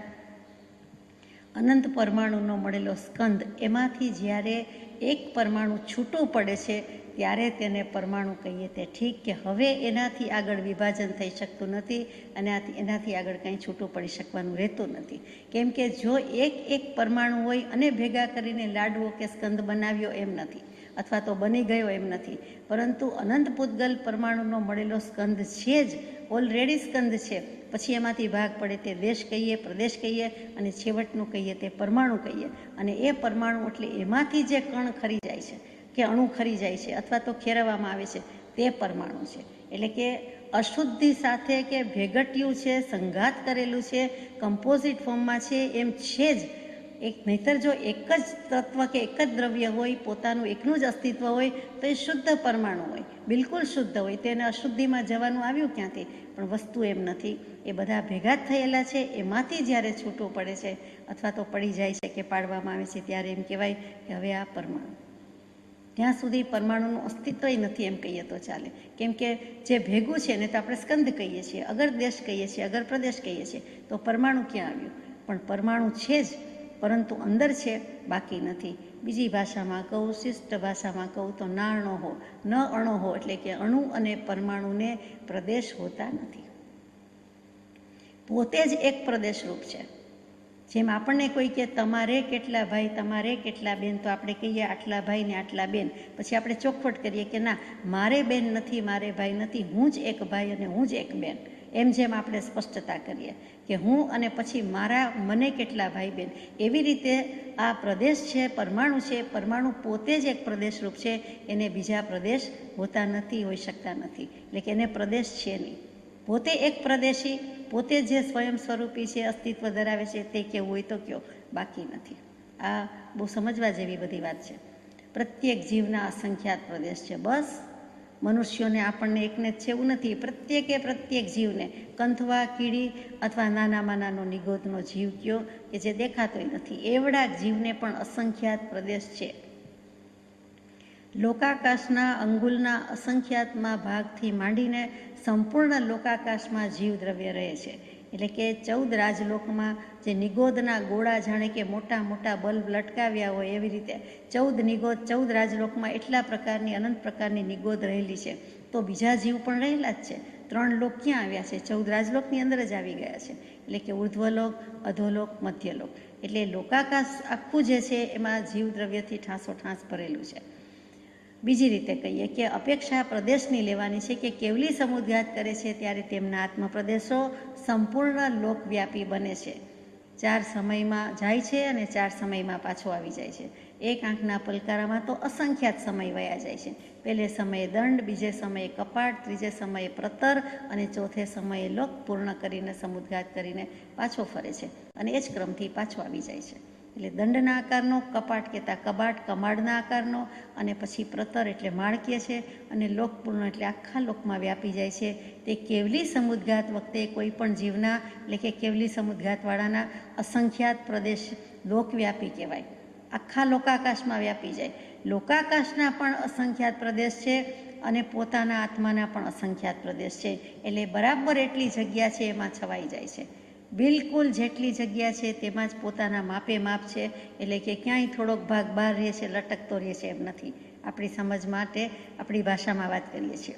અનંત પરમાણુનો મળેલો સ્કંદ, એમાંથી જ્યારે એક પરમાણુ છૂટું પડે છે ત્યારે તેને પરમાણુ કહીએ તે ઠીક, કે હવે એનાથી આગળ વિભાજન થઈ શકતું નથી અને એનાથી આગળ કંઈ છૂટું પડી શકવાનું રહેતું નથી. કેમ કે જો એક પરમાણુ હોય અને ભેગા કરીને લાડવો કે સ્કંદ બનાવ્યો એમ નથી, અથવા તો બની ગયો એમ નથી, પરંતુ અનંત પૂતગલ પરમાણુનો મળેલો સ્કંદ છે જ, ઓલરેડી સ્કંદ છે. પછી એમાંથી ભાગ પડે તે દેશ કહીએ, પ્રદેશ કહીએ, અને છેવટનું કહીએ તે પરમાણુ કહીએ. અને એ પરમાણુ એટલે એમાંથી જે કણ ખરી જાય છે કે અણુ ખરી જાય છે અથવા તો ખેરવવામાં આવે છે તે પરમાણુ છે. એટલે કે અશુદ્ધિ સાથે કે ભેગટ્યું છે, સંઘાત કરેલું છે, કમ્પોઝિટ ફોર્મમાં છે એમ છે જ. નહીંતર જો એક જ તત્વ કે એક જ દ્રવ્ય હોય, પોતાનું એકનું જ અસ્તિત્વ હોય તો એ શુદ્ધ પરમાણુ હોય, બિલકુલ શુદ્ધ હોય. તેને અશુદ્ધિમાં જવાનું આવ્યું ક્યાંથી? પણ વસ્તુ એમ નથી. એ બધા ભેગા જ થયેલા છે. એમાંથી જ્યારે છૂટું પડે છે અથવા તો પડી જાય છે કે પાડવામાં આવે છે ત્યારે એમ કહેવાય કે હવે આ પરમાણુ. ત્યાં સુધી પરમાણુનું અસ્તિત્વ નથી એમ કહીએ તો ચાલે. કેમ કે જે ભેગું છે ને તો આપણે સ્કંદ કહીએ છીએ, અગર દેશ કહીએ છીએ, અગર પ્રદેશ કહીએ છીએ, તો પરમાણુ ક્યાં આવ્યું? પણ પરમાણુ છે જ, પરંતુ અંદર છે, બાકી નથી. બીજી ભાષામાં કહું, શિષ્ટ ભાષામાં કહું તો નાણો હો, ન અણો હો, એટલે કે અણુ અને પરમાણુને પ્રદેશ હોતા નથી. પોતે જ એક પ્રદેશ રૂપ છે. જેમ આપણને કોઈ કે તમારે કેટલા ભાઈ, તમારે કેટલા બેન, તો આપણે કહીએ આટલા ભાઈ ને આટલા બેન. પછી આપણે ચોખવટ કરીએ કે ના, મારે બેન નથી, મારે ભાઈ નથી, હું જ એક ભાઈ અને હું જ એક બેન. એમ જેમ આપણે સ્પષ્ટતા કરીએ કે હું અને પછી મને કેટલા ભાઈ બહેન. એવી રીતે આ પ્રદેશ છે, પરમાણુ છે, પરમાણુ પોતે જ એક પ્રદેશરૂપ છે. એને બીજા પ્રદેશ હોતા નથી, હોઈ શકતા નથી, એટલે કે એને પ્રદેશ છે નહીં. પોતે એક પ્રદેશી, પોતે જે સ્વયં સ્વરૂપી છે, અસ્તિત્વ ધરાવે છે, તે કેવું હોય તો કયો, બાકી નથી. આ બહુ સમજવા જેવી બધી વાત છે. પ્રત્યેક જીવના અસંખ્યાત પ્રદેશ છે. બસ મનુષ્યોને આપણને એકને જ છે એવું નથી. પ્રત્યેક જીવને, કંથવા, કીડી અથવા નાનામાં નાનો નિગોદનો જીવ કયો કે જે દેખાતોય નથી, એવડા જીવને પણ અસંખ્યાત પ્રદેશ છે. લોકાકાશના અંગુલના અસંખ્યાતમાં ભાગથી માંડીને સંપૂર્ણ લોકાકાશમાં જીવ દ્રવ્ય રહે છે. એટલે કે 14 રાજલોકમાં જે નિગોદના ગોળા જાણે કે મોટા મોટા બલ્બ લટકાવ્યા હોય એવી રીતે 14 નિગોદ, 14 રાજલોકમાં એટલા પ્રકારની, અનંત પ્રકારની નિગોદ રહેલી છે. તો બીજા જીવ પણ રહેલા જ છે. 3 લોક ક્યાં આવ્યા છે? 14 રાજલોકની અંદર જ આવી ગયા છે. એટલે કે ઉર્ધ્વલોક, અધોલોક, મધ્યલોક. એટલે લોકાકાશ આખું જે છે એમાં જીવ દ્રવ્યથી ઠાંસોઠાંસ ભરેલું છે. બીજી રીતે કહીએ કે અપેક્ષા પ્રદેશની લેવાની છે કે કેવલી સમુદ્ઘાત કરે છે ત્યારે તેમના આત્મપ્રદેશો સંપૂર્ણ લોકવ્યાપી બને છે. 4 સમયમાં જાય છે અને 4 સમયમાં પાછો આવી જાય છે. એક આંખના પલકારામાં તો અસંખ્યાત સમય વયા જાય છે. પહેલે સમયે દંડ, બીજે સમયે કપાટ, ત્રીજે સમયે પ્રતર અને ચોથે સમયે લોક પૂર્ણ કરીને સમુદ્ઘાત કરીને પાછો ફરે છે અને એ જ ક્રમથી પાછો આવી જાય છે. એટલે દંડના આકારનો, કપાટ કહેતા કબાટ, કમાડના આકારનો, અને પછી પ્રતર એટલે માળકીય છે, અને લોકપૂર્ણ એટલે આખા લોકમાં વ્યાપી જાય છે. તે કેવલી સમુદ્ઘાત વખતે કોઈ પણ જીવના, એટલે કે કેવલી સમુદ્ઘાતવાળાના અસંખ્યાત પ્રદેશ લોકવ્યાપી કહેવાય. આખા લોકાકાશમાં વ્યાપી જાય. લોકાકાશના પણ અસંખ્યાત પ્રદેશ છે અને પોતાના આત્માના પણ અસંખ્યાત પ્રદેશ છે. એટલે બરાબર એટલી જગ્યા છે એમાં છવાઈ જાય છે. બિલકુલ જેટલી જગ્યા છે તેમાં જ પોતાના માપે માપ છે. એટલે કે ક્યાંય થોડોક ભાગ બહાર રહે છે, લટકતો રહે છે, એમ નથી. આપણી સમજ માટે આપણી ભાષામાં વાત કરીએ છીએ.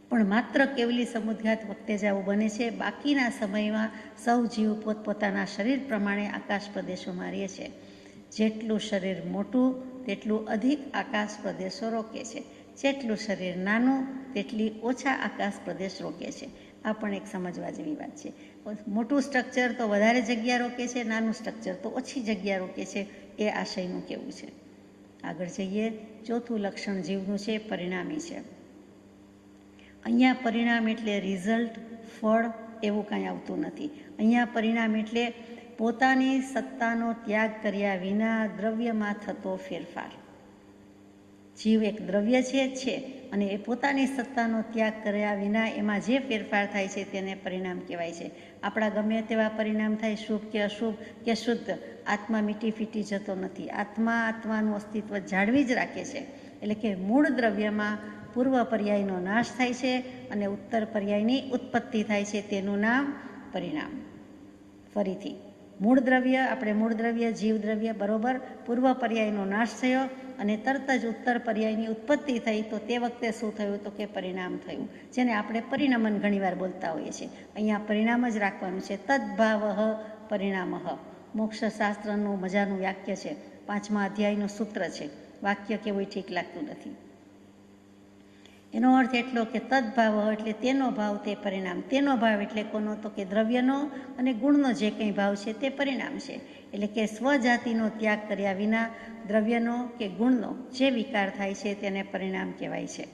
પણ માત્ર કેવલી સમુદ્ઘાત વખતે જ આવું બને છે. બાકીના સમયમાં સૌ જીવ પોતપોતાના શરીર પ્રમાણે આકાશ પ્રદેશોમાં રહે છે. જેટલું શરીર મોટું તેટલું અધિક આકાશ પ્રદેશો રોકે છે. જેટલું શરીર નાનું તેટલી ઓછા આકાશ પ્રદેશ રોકે છે. આ પણ એક સમજવા જેવી વાત છે. મોટું સ્ટ્રક્ચર તો વધારે જગ્યા રોકે છે, નાનું સ્ટ્રક્ચર તો ઓછી જગ્યા રોકે છે. એ આશયનું કહેવું છે. આગળ જઈએ. ચોથું લક્ષણ જીવનું છે, પરિણામી છે. અહીંયા પરિણામ એટલે રિઝલ્ટ, ફળ એવું કાંઈ આવતું નથી. અહીંયા પરિણામ એટલે પોતાની સત્તાનો ત્યાગ કર્યા વિના દ્રવ્યમાં થતો ફેરફાર. જીવ એક દ્રવ્ય છે અને એ પોતાની સત્તાનો ત્યાગ કર્યા વિના એમાં જે ફેરફાર થાય છે તેને પરિણામ કહેવાય છે. આપણા ગમે તેવા પરિણામ થાય, શુભ કે અશુભ કે શુદ્ધ, આત્મા મીટી ફીટી જતો નથી. આત્માનું અસ્તિત્વ જાળવી જ રાખે છે. એટલે કે મૂળ દ્રવ્યમાં પૂર્વ પર્યાયનો નાશ થાય છે અને ઉત્તર પર્યાયની ઉત્પત્તિ થાય છે. તેનું નામ પરિણામ. ફરીથી મૂળ દ્રવ્ય, જીવ દ્રવ્ય, બરોબર, પૂર્વ પર્યાયનો નાશ થયો અને તરત જ ઉત્તર પર્યાયની ઉત્પત્તિ થઈ. તો તે વખતે શું થયું? તો કે પરિણામ થયું, જેને આપણે પરિણમન ઘણીવાર બોલતા હોઈએ છીએ. અહીંયા પરિણામ જ રાખવાનું છે. તદ્ભાવઃ પરિણામઃ મોક્ષશાસ્ત્રનું મજાનું વાક્ય છે. 5મા અધ્યાયનું સૂત્ર છે. વાક્ય કેવું ઠીક લાગતું નથી. એનો અર્થ એટલો કે તદ્ભાવ એટલે તેનો ભાવ, તે પરિણામ. તેનો ભાવ એટલે કોનો? તો કે દ્રવ્યનો અને ગુણનો જે કંઈ ભાવ છે તે પરિણામ છે. એટલે કે સ્વજાતિનો ત્યાગ કર્યા વિના દ્રવ્યનો કે ગુણનો જે વિકાર થાય છે તેને પરિણામ કહેવાય છે.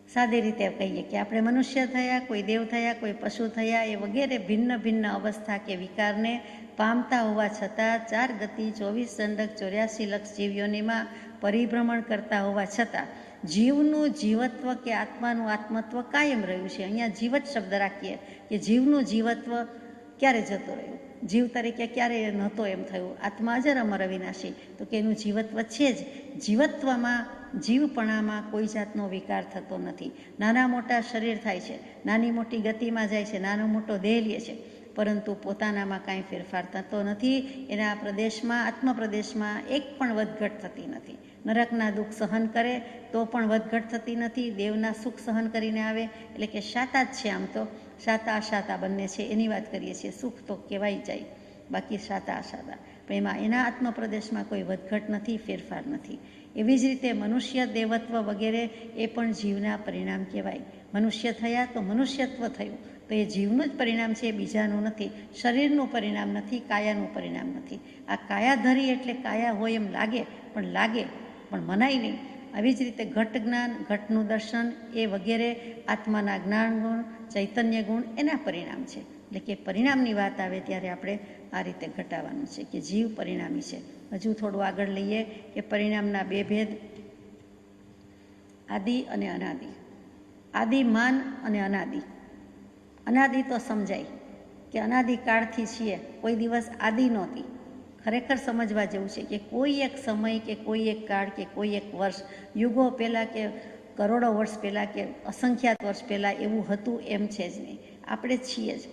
સાદી રીતે કહીએ કે આપણે મનુષ્ય થયા, કોઈ દેવ થયા, કોઈ પશુ થયા, એ વગેરે ભિન્ન ભિન્ન અવસ્થા કે વિકારને પામતા હોવા છતાં 4 ગતિ, 24 દંડક, 84 લક્ષ જીવયોનીમાં પરિભ્રમણ કરતા હોવા છતાં જીવનું જીવત્વ કે આત્માનું આત્મત્વ કાયમ રહ્યું છે. અહીંયા જીવત શબ્દ રાખીએ કે જીવનું જીવત્વ ક્યારે જતો રહ્યું? જીવ તરીકે ક્યારે નહોતો એમ થયું? આત્મા અજર અમર અવિનાશી, તો કે એનું જીવત્વ છે જ. જીવત્વમાં, જીવપણામાં કોઈ જાતનો વિકાર થતો નથી. નાના મોટા શરીર થાય છે, નાની મોટી ગતિમાં જાય છે, નાનો મોટો દેહ લે છે, પરંતુ પોતાનામાં કાંઈ ફેરફાર થતો નથી. એના પ્રદેશમાં, આત્મપ્રદેશમાં એક પણ વધઘટ થતી નથી. નરકના દુઃખ સહન કરે તો પણ વધઘટ થતી નથી. દેવના સુખ સહન કરીને આવે એટલે કે શાતા જ છે. આમ તો શાતા અશાતા બંને છે એની વાત કરીએ છીએ. સુખ તો કહેવાય જાય, બાકી શાતા અશાતા. પણ એમાં એના આત્મપ્રદેશમાં કોઈ વધઘટ નથી, ફેરફાર નથી. એવી જ રીતે મનુષ્ય, દેવત્વ વગેરે એ પણ જીવના પરિણામ કહેવાય. મનુષ્ય થયા તો મનુષ્યત્વ થયું, તો એ જીવનું જ પરિણામ છે, બીજાનું નથી. શરીરનું પરિણામ નથી, કાયાનું પરિણામ નથી. આ કાયાધરી એટલે કાયા હોય એમ લાગે, પણ મનાય નહીં. આવી જ રીતે ઘટ જ્ઞાન, ઘટનું દર્શન એ વગેરે આત્માના જ્ઞાન ગુણ, ચૈતન્ય ગુણ એના પરિણામ છે. એટલે કે પરિણામની વાત આવે ત્યારે આપણે આ રીતે ઘટાડવાનું છે કે જીવ પરિણામી છે. હજુ થોડું આગળ લઈએ કે પરિણામના બે ભેદ, આદિ અને અનાદિ. આદિમાન અને અનાદિ. અનાદિ તો સમજાય કે અનાદિકાળથી છીએ, કોઈ દિવસ આદિ નહોતી. ખરેખર સમજવા જેવું છે કે કોઈ એક સમય કે કોઈ એક કાળ કે કોઈ એક વર્ષ, યુગો પહેલાં કે કરોડો વર્ષ પહેલાં કે અસંખ્યાત વર્ષ પહેલાં એવું હતું એમ છે જ નહીં. આપણે છીએ જ.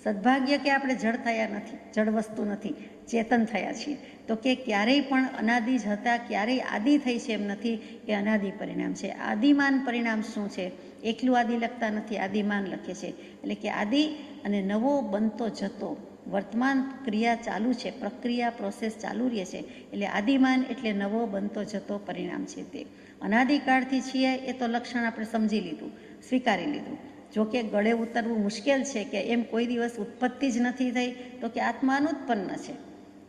સદભાગ્ય કે આપણે જળ થયા નથી, જળ વસ્તુ નથી, ચેતન થયા છીએ. તો કે ક્યારેય પણ અનાદિ જ હતા, ક્યારેય આદિ થઈ છે એમ નથી. એ અનાદિ પરિણામ છે. આદિમાન પરિણામ શું છે? એકલું આદિ લખતા નથી, આદિમાન લખે છે. એટલે કે આદિ અને નવો બનતો જતો, વર્તમાન ક્રિયા ચાલુ છે, પ્રક્રિયા પ્રોસેસ ચાલુ રહે છે. એટલે આદિમાન એટલે નવો બનતો જતો પરિણામ છે. તે અનાદિકાળથી છીએ એ તો લક્ષણ આપણે સમજી લીધું, સ્વીકારી લીધું. જોકે ગળે ઉતરવું મુશ્કેલ છે કે એમ કોઈ દિવસ ઉત્પત્તિ જ નથી થઈ, તો કે આત્મા અનુત્પન્ન છે.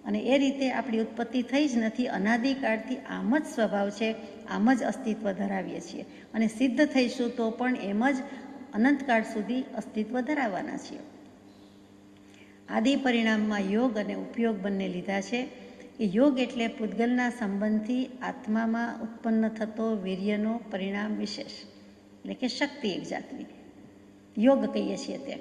અને એ રીતે આપણી ઉત્પત્તિ થઈ જ નથી. અનાદિકાળથી આમ જ સ્વભાવ છે, આમ જ અસ્તિત્વ ધરાવીએ છીએ. અને સિદ્ધ થઈશું તો પણ એમ જ અનંતકાળ સુધી અસ્તિત્વ ધરાવવાના છીએ. આદિ પરિણામમાં યોગ અને ઉપયોગ બંને લીધા છે. એ યોગ એટલે પૂતગલના સંબંધથી આત્મામાં ઉત્પન્ન થતો વીર્યનો પરિણામ વિશેષ, એટલે કે શક્તિ એક જાતની યોગ કહીએ છીએ. તે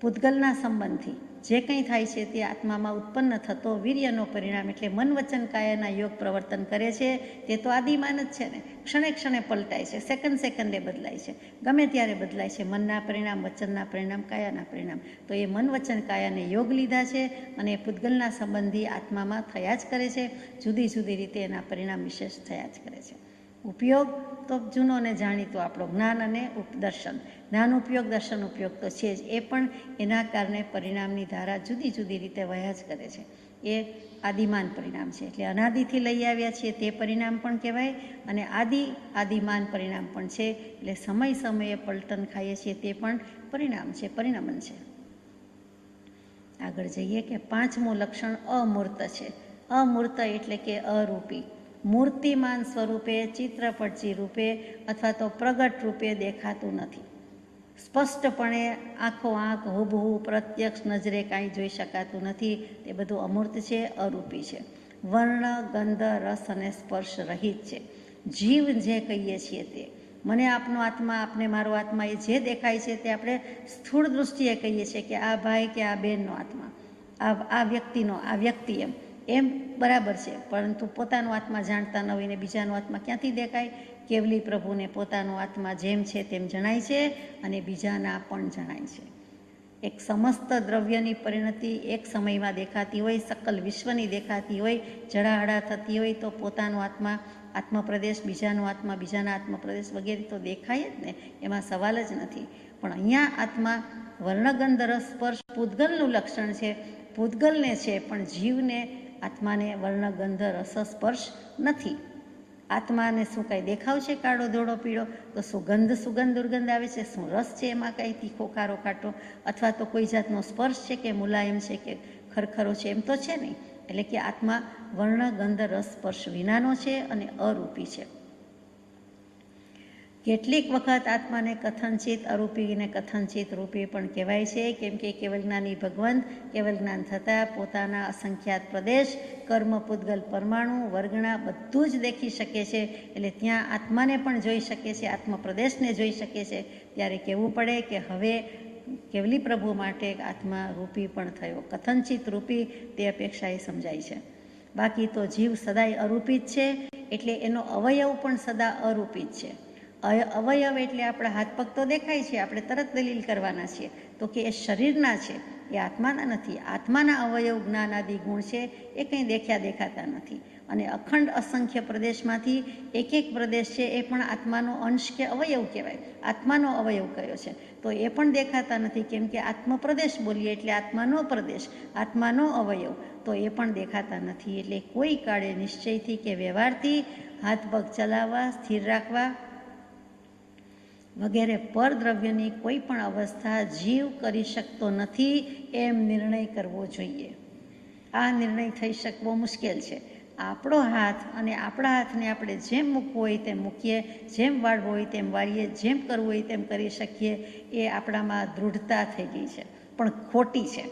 પૂતગલના સંબંધથી જે કંઈ થાય છે તે આત્મામાં ઉત્પન્ન થતો વીર્યનો પરિણામ, એટલે મન વચન કાયાના યોગ પ્રવર્તન કરે છે. તે તો આદિમાન જ છે ને. ક્ષણે ક્ષણે પલટાય છે, સેકન્ડે બદલાય છે, ગમે ત્યારે બદલાય છે. મનના પરિણામ, વચનના પરિણામ, કાયાના પરિણામ. તો એ મન વચન કાયાને યોગ લીધા છે અને પૂતગલના સંબંધી આત્મામાં થયા જ કરે છે. જુદી જુદી રીતે એના પરિણામ વિશેષ થયા જ કરે છે. ઉપયોગ તો જૂનો ને જાણીતો આપણો જ્ઞાન અને દર્શન. જ્ઞાન ઉપયોગ, દર્શન ઉપયોગ તો છે જ. એ પણ એના કારણે પરિણામની ધારા જુદી જુદી રીતે વયા જ કરે છે. એ આદિમાન પરિણામ છે. એટલે અનાદિથી લઈ આવ્યા છીએ તે પરિણામ પણ કહેવાય, અને આદિમાન પરિણામ પણ છે. એટલે સમય સમયે પલટન ખાઈએ છીએ તે પણ પરિણામ છે, પરિણમન છે. આગળ જઈએ કે પાંચમું લક્ષણ અમૂર્ત છે. અમૂર્ત એટલે કે અરૂપી. મૂર્તિમાન સ્વરૂપે, ચિત્રપટજી રૂપે અથવા તો પ્રગટ રૂપે દેખાતું નથી. સ્પષ્ટપણે આંખો આંખ હુબહુ પ્રત્યક્ષ નજરે કાંઈ જોઈ શકાતું નથી. તે બધું અમૂર્ત છે, અરૂપી છે. વર્ણ, ગંધ, રસ અને સ્પર્શ રહિત છે. જીવ જે કહીએ છીએ તે, મને આપનો આત્મા, આપને મારો આત્મા, એ જે દેખાય છે તે આપણે સ્થૂળ દૃષ્ટિએ કહીએ છીએ કે આ ભાઈ કે આ બહેનનો આત્મા, આ વ્યક્તિનો, આ વ્યક્તિ એમ બરાબર છે. પરંતુ પોતાનો આત્મા જાણતા ન હોઈને બીજાનો આત્મા ક્યાંથી દેખાય? કેવલી પ્રભુને પોતાનો આત્મા જેમ છે તેમ જણાય છે અને બીજાના પણ જણાય છે. એક સમસ્ત દ્રવ્યની પરિણતિ એક સમયમાં દેખાતી હોય, સકલ વિશ્વની દેખાતી હોય, જડાહડા થતી હોય, તો પોતાનો આત્મા, આત્મપ્રદેશ, બીજાનો આત્મા, બીજાના આત્મપ્રદેશ વગેરે તો દેખાય જ ને, એમાં સવાલ જ નથી. પણ અહીંયા આત્મા વર્ણગંધ રસ સ્પર્શ પૂતગલનું લક્ષણ છે, પૂતગલને છે, પણ જીવને, આત્માને વર્ણગંધ રસ સ્પર્શ નથી. આત્માને શું કાંઈ દેખાવ છે કાળો ધોળો પીળો? તો સુગંધ દુર્ગંધ આવે છે. શું રસ છે એમાં કાંઈ તીખો ખારો ખાટો? અથવા તો કોઈ જાતનો સ્પર્શ છે કે મુલાયમ છે કે ખરખરો છે? એમ તો છે નહીં. એટલે કે આત્મા વર્ણ ગંધ રસ સ્પર્શ વિનાનો છે અને અરૂપી છે. કેટલીક વખત આત્માને કથનચિત અરૂપી અને કથનચિત રૂપી પણ કહેવાય છે, કેમ કે કેવલ જ્ઞાની ભગવંત કેવલ જ્ઞાન થતાં પોતાના અસંખ્યાત પ્રદેશ, કર્મ, પૂતગલ, પરમાણુ, વર્ગણા બધું જ દેખી શકે છે. એટલે ત્યાં આત્માને પણ જોઈ શકે છે, આત્મપ્રદેશને જોઈ શકે છે. ત્યારે કહેવું પડે કે હવે કેવલી પ્રભુ માટે આત્મા રૂપી પણ થયો. કથનચિત રૂપી તે અપેક્ષાએ સમજાય છે. બાકી તો જીવ સદાય અરૂપી જ છે, એટલે એનો અવયવ પણ સદા અરૂપી જ છે. અવયવ એટલે આપણા હાથ પગ તો દેખાય છે, આપણે તરત દલીલ કરવાના છીએ, તો કે એ શરીરના છે, એ આત્માના નથી. આત્માના અવયવ જ્ઞાન આદિ ગુણ છે, એ કંઈ દેખાતા નથી. અને અખંડ અસંખ્ય પ્રદેશમાંથી એક એક પ્રદેશ છે એ પણ આત્માનો અંશ કે અવયવ કહેવાય. આત્માનો અવયવ કયો છે તો એ પણ દેખાતા નથી, કેમ કે આત્મપ્રદેશ બોલીએ એટલે આત્માનો પ્રદેશ, આત્માનો અવયવ, તો એ પણ દેખાતા નથી. એટલે કોઈ કાળે નિશ્ચયથી કે વ્યવહારથી હાથ પગ ચલાવવા, સ્થિર રાખવા વગેરે પરદ્રવ્યની કોઈ પણ અવસ્થા જીવ કરી શકતો નથી એમ નિર્ણય કરવો જોઈએ. આ નિર્ણય થઈ શકવો મુશ્કેલ છે. આપણો હાથ અને આપણા હાથને આપણે જેમ મૂકવો હોય તેમ મૂકીએ, જેમ વાળવો હોય તેમ વાળીએ, જેમ કરવું હોય તેમ કરી શકીએ, એ આપણામાં દૃઢતા થઈ ગઈ છે, પણ ખોટી છે.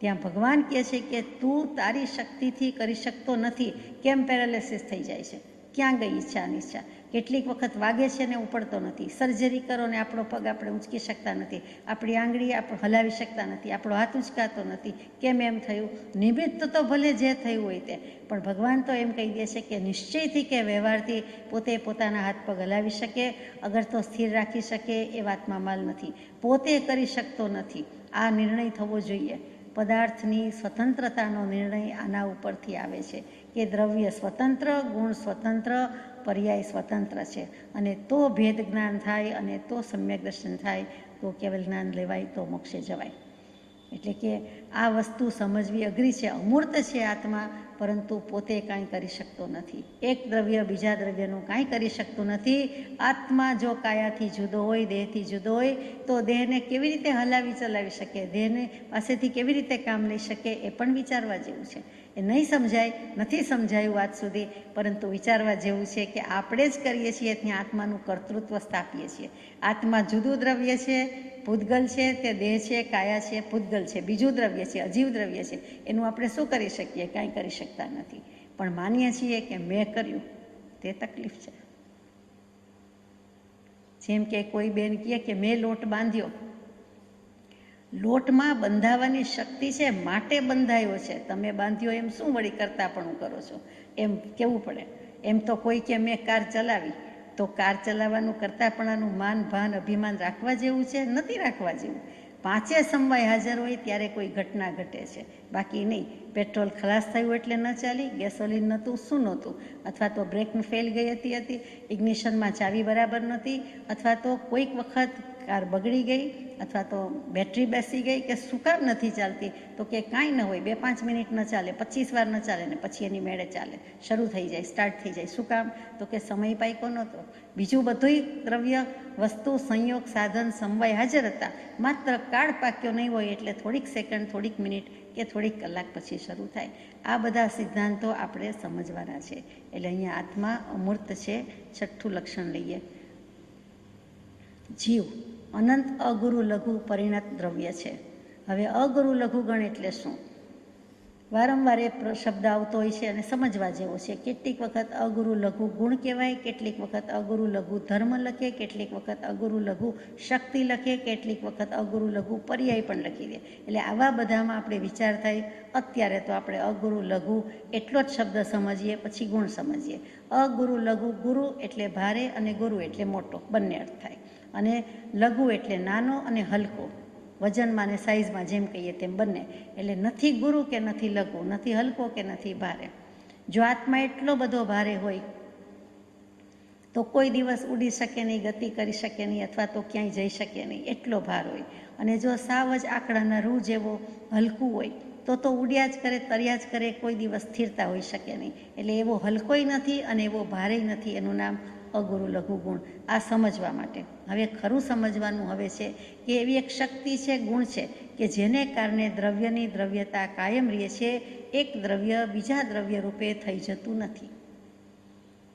ત્યાં ભગવાન કહે છે કે તું તારી શક્તિથી કરી શકતો નથી, કેમ પેરાલિસિસ થઈ જાય છે, ક્યાં ગઈ ઈચ્છા અનિચ્છા, કેટલીક વખત વાગે છે ને ઉપડતો નથી. સર્જરી કરો ને આપણો પગ આપણે ઊંચકી શકતા નથી, આપણી આંગળી આપણે હલાવી શકતા નથી, આપણો હાથ ઉંચકાતો નથી, કેમ એમ થયું? નિમિત્ત તો ભલે જે થયું હોય તે, પણ ભગવાન તો એમ કહી દે છે કે નિશ્ચયથી કે વ્યવહારથી પોતે પોતાના હાથ પગ હલાવી શકે, અગર તો સ્થિર રાખી શકે, એ વાતમાં માલ નથી. પોતે કરી શકતો નથી. આ નિર્ણય થવો જોઈએ. પદાર્થની સ્વતંત્રતાનો નિર્ણય આના ઉપરથી આવે છે કે દ્રવ્ય સ્વતંત્ર, ગુણ સ્વતંત્ર, પર્યાય સ્વતંત્ર છે. અને તો ભેદ જ્ઞાન થાય અને તો સમ્યક દર્શન થાય, તો કેવલ જ્ઞાન લેવાય, તો મોક્ષે જવાય. એટલે કે આ વસ્તુ સમજવી અઘરી છે. અમૂર્ત છે આત્મા, પરંતુ પોતે કાંઈ કરી શકતો નથી. એક દ્રવ્ય બીજા દ્રવ્યનું કાંઈ કરી શકતું નથી. આત્મા જો કાયાથી જુદો હોય, દેહથી જુદો હોય, તો દેહને કેવી રીતે હલાવી ચલાવી શકે, દેહને પાસેથી કેવી રીતે કામ લઈ શકે, એ પણ વિચારવા જેવું છે. એ નહીં સમજાય, નથી સમજાયું આજ સુધી, પરંતુ વિચારવા જેવું છે કે આપણે જ કરીએ છીએ ત્યાં આત્માનું કર્તૃત્વ સ્થાપીએ છીએ. આત્મા જુદું દ્રવ્ય છે, પૂતગલ છે, તે દેહ છે, કાયા છે, પૂતગલ છે, બીજું દ્રવ્ય છે, અજીવ દ્રવ્ય છે. એનું આપણે શું કરી શકીએ? કાંઈ કરી શકતા નથી. પણ માનીએ છીએ કે મેં કર્યું, તે તકલીફ છે. જેમ કે કોઈ બેન કહે કે મેં લોટ બાંધ્યો, લોટમાં બંધાવવાની શક્તિ છે માટે બંધાયો છે, તમે બાંધ્યો એમ શું વળી કરતા પણ કરો છો, એમ કેવું પડે. એમ તો કોઈ કે મેં કાર ચલાવી, તો કાર ચલાવવાનું કરતાપણાનું માન ભાન અભિમાન રાખવા જેવું છે? નથી રાખવા જેવું. પાંચે સમવાય હાજર હોય ત્યારે કોઈ ઘટના ઘટે છે, બાકી નહીં. પેટ્રોલ ખલાસ થયું એટલે ન ચાલી, ગેસોલિન નહોતું, શું નહોતું, અથવા તો બ્રેકનું ફેલ ગઈ હતી, ઇગ્નિશનમાં ચાવી બરાબર નહોતી, અથવા તો કોઈક વખત કાર બગડી ગઈ, અથવા તો બેટરી બેસી ગઈ, કે શું કામ નથી ચાલતી, તો કે કાંઈ ન હોય, 2-5 મિનિટ ન ચાલે, 25 વાર ન ચાલે ને પછી એની મેળે ચાલે, શરૂ થઈ જાય, સ્ટાર્ટ થઈ જાય. શું કામ? તો કે સમય પાક્યો નહોતો. બીજું બધુંય દ્રવ્ય, વસ્તુ, સંયોગ, સાધન સમવાય હાજર હતા, માત્ર કાળ પાક્યો નહીં હોય એટલે થોડીક સેકન્ડ, થોડીક મિનિટ કે થોડીક કલાક પછી શરૂ થાય. આ બધા સિદ્ધાંતો આપણે સમજવાના છે. એટલે અહીંયા આત્મા અમૂર્ત છે. છઠ્ઠું લક્ષણ લઈએ. જીવ અનંત અગુરુ લઘુ પરિણત દ્રવ્ય છે. હવે અગુરુ લઘુ ગણ એટલે શું? વારંવાર એ શબ્દ આવતો હોય છે અને સમજવા જેવો છે. કેટલીક વખત અગુરુ લઘુ ગુણ કહેવાય, કેટલીક વખત અગુરુ લઘુ ધર્મ લખે, કેટલીક વખત અગુરુ લઘુ શક્તિ લખે, કેટલીક વખત અગુરુ લઘુ પર્યાય પણ લખી દે. એટલે આવા બધામાં આપણે વિચાર થાય. અત્યારે તો આપણે અગુરુ લઘુ એટલો જ શબ્દ સમજીએ, પછી ગુણ સમજીએ. અગુરુ લઘુ, ગુરુ એટલે ભારે અને ગુરુ એટલે મોટો, બંને અર્થ થાય. અને લઘુ એટલે નાનો અને હલકો, વજનમાં અને સાઇઝમાં જેમ કહીએ તેમ બંને. એટલે નથી ગુરુ કે નથી લઘુ, નથી હલકો કે નથી ભારે. જો આત્મા એટલો બધો ભારે હોય તો કોઈ દિવસ ઉડી શકે નહીં, ગતિ કરી શકે નહીં, અથવા તો ક્યાંય જઈ શકે નહીં, એટલો ભાર હોય. અને જો સાવ જ આંકડાના રૂ જેવો હલકું હોય તો ઉડ્યા જ કરે, તર્યા જ કરે, કોઈ દિવસ સ્થિરતા હોઈ શકે નહીં. એટલે એવો હલકોય નથી અને એવો ભારેય નથી. એનું નામ અગુરુ લઘુ ગુણ. આ સમજવા માટે હવે ખરું સમજવાનું હવે છે કે એવી એક શક્તિ છે, ગુણ છે, કે જેને કારણે દ્રવ્યની દ્રવ્યતા કાયમ રહે છે. એક દ્રવ્ય બીજા દ્રવ્ય રૂપે થઈ જતું નથી.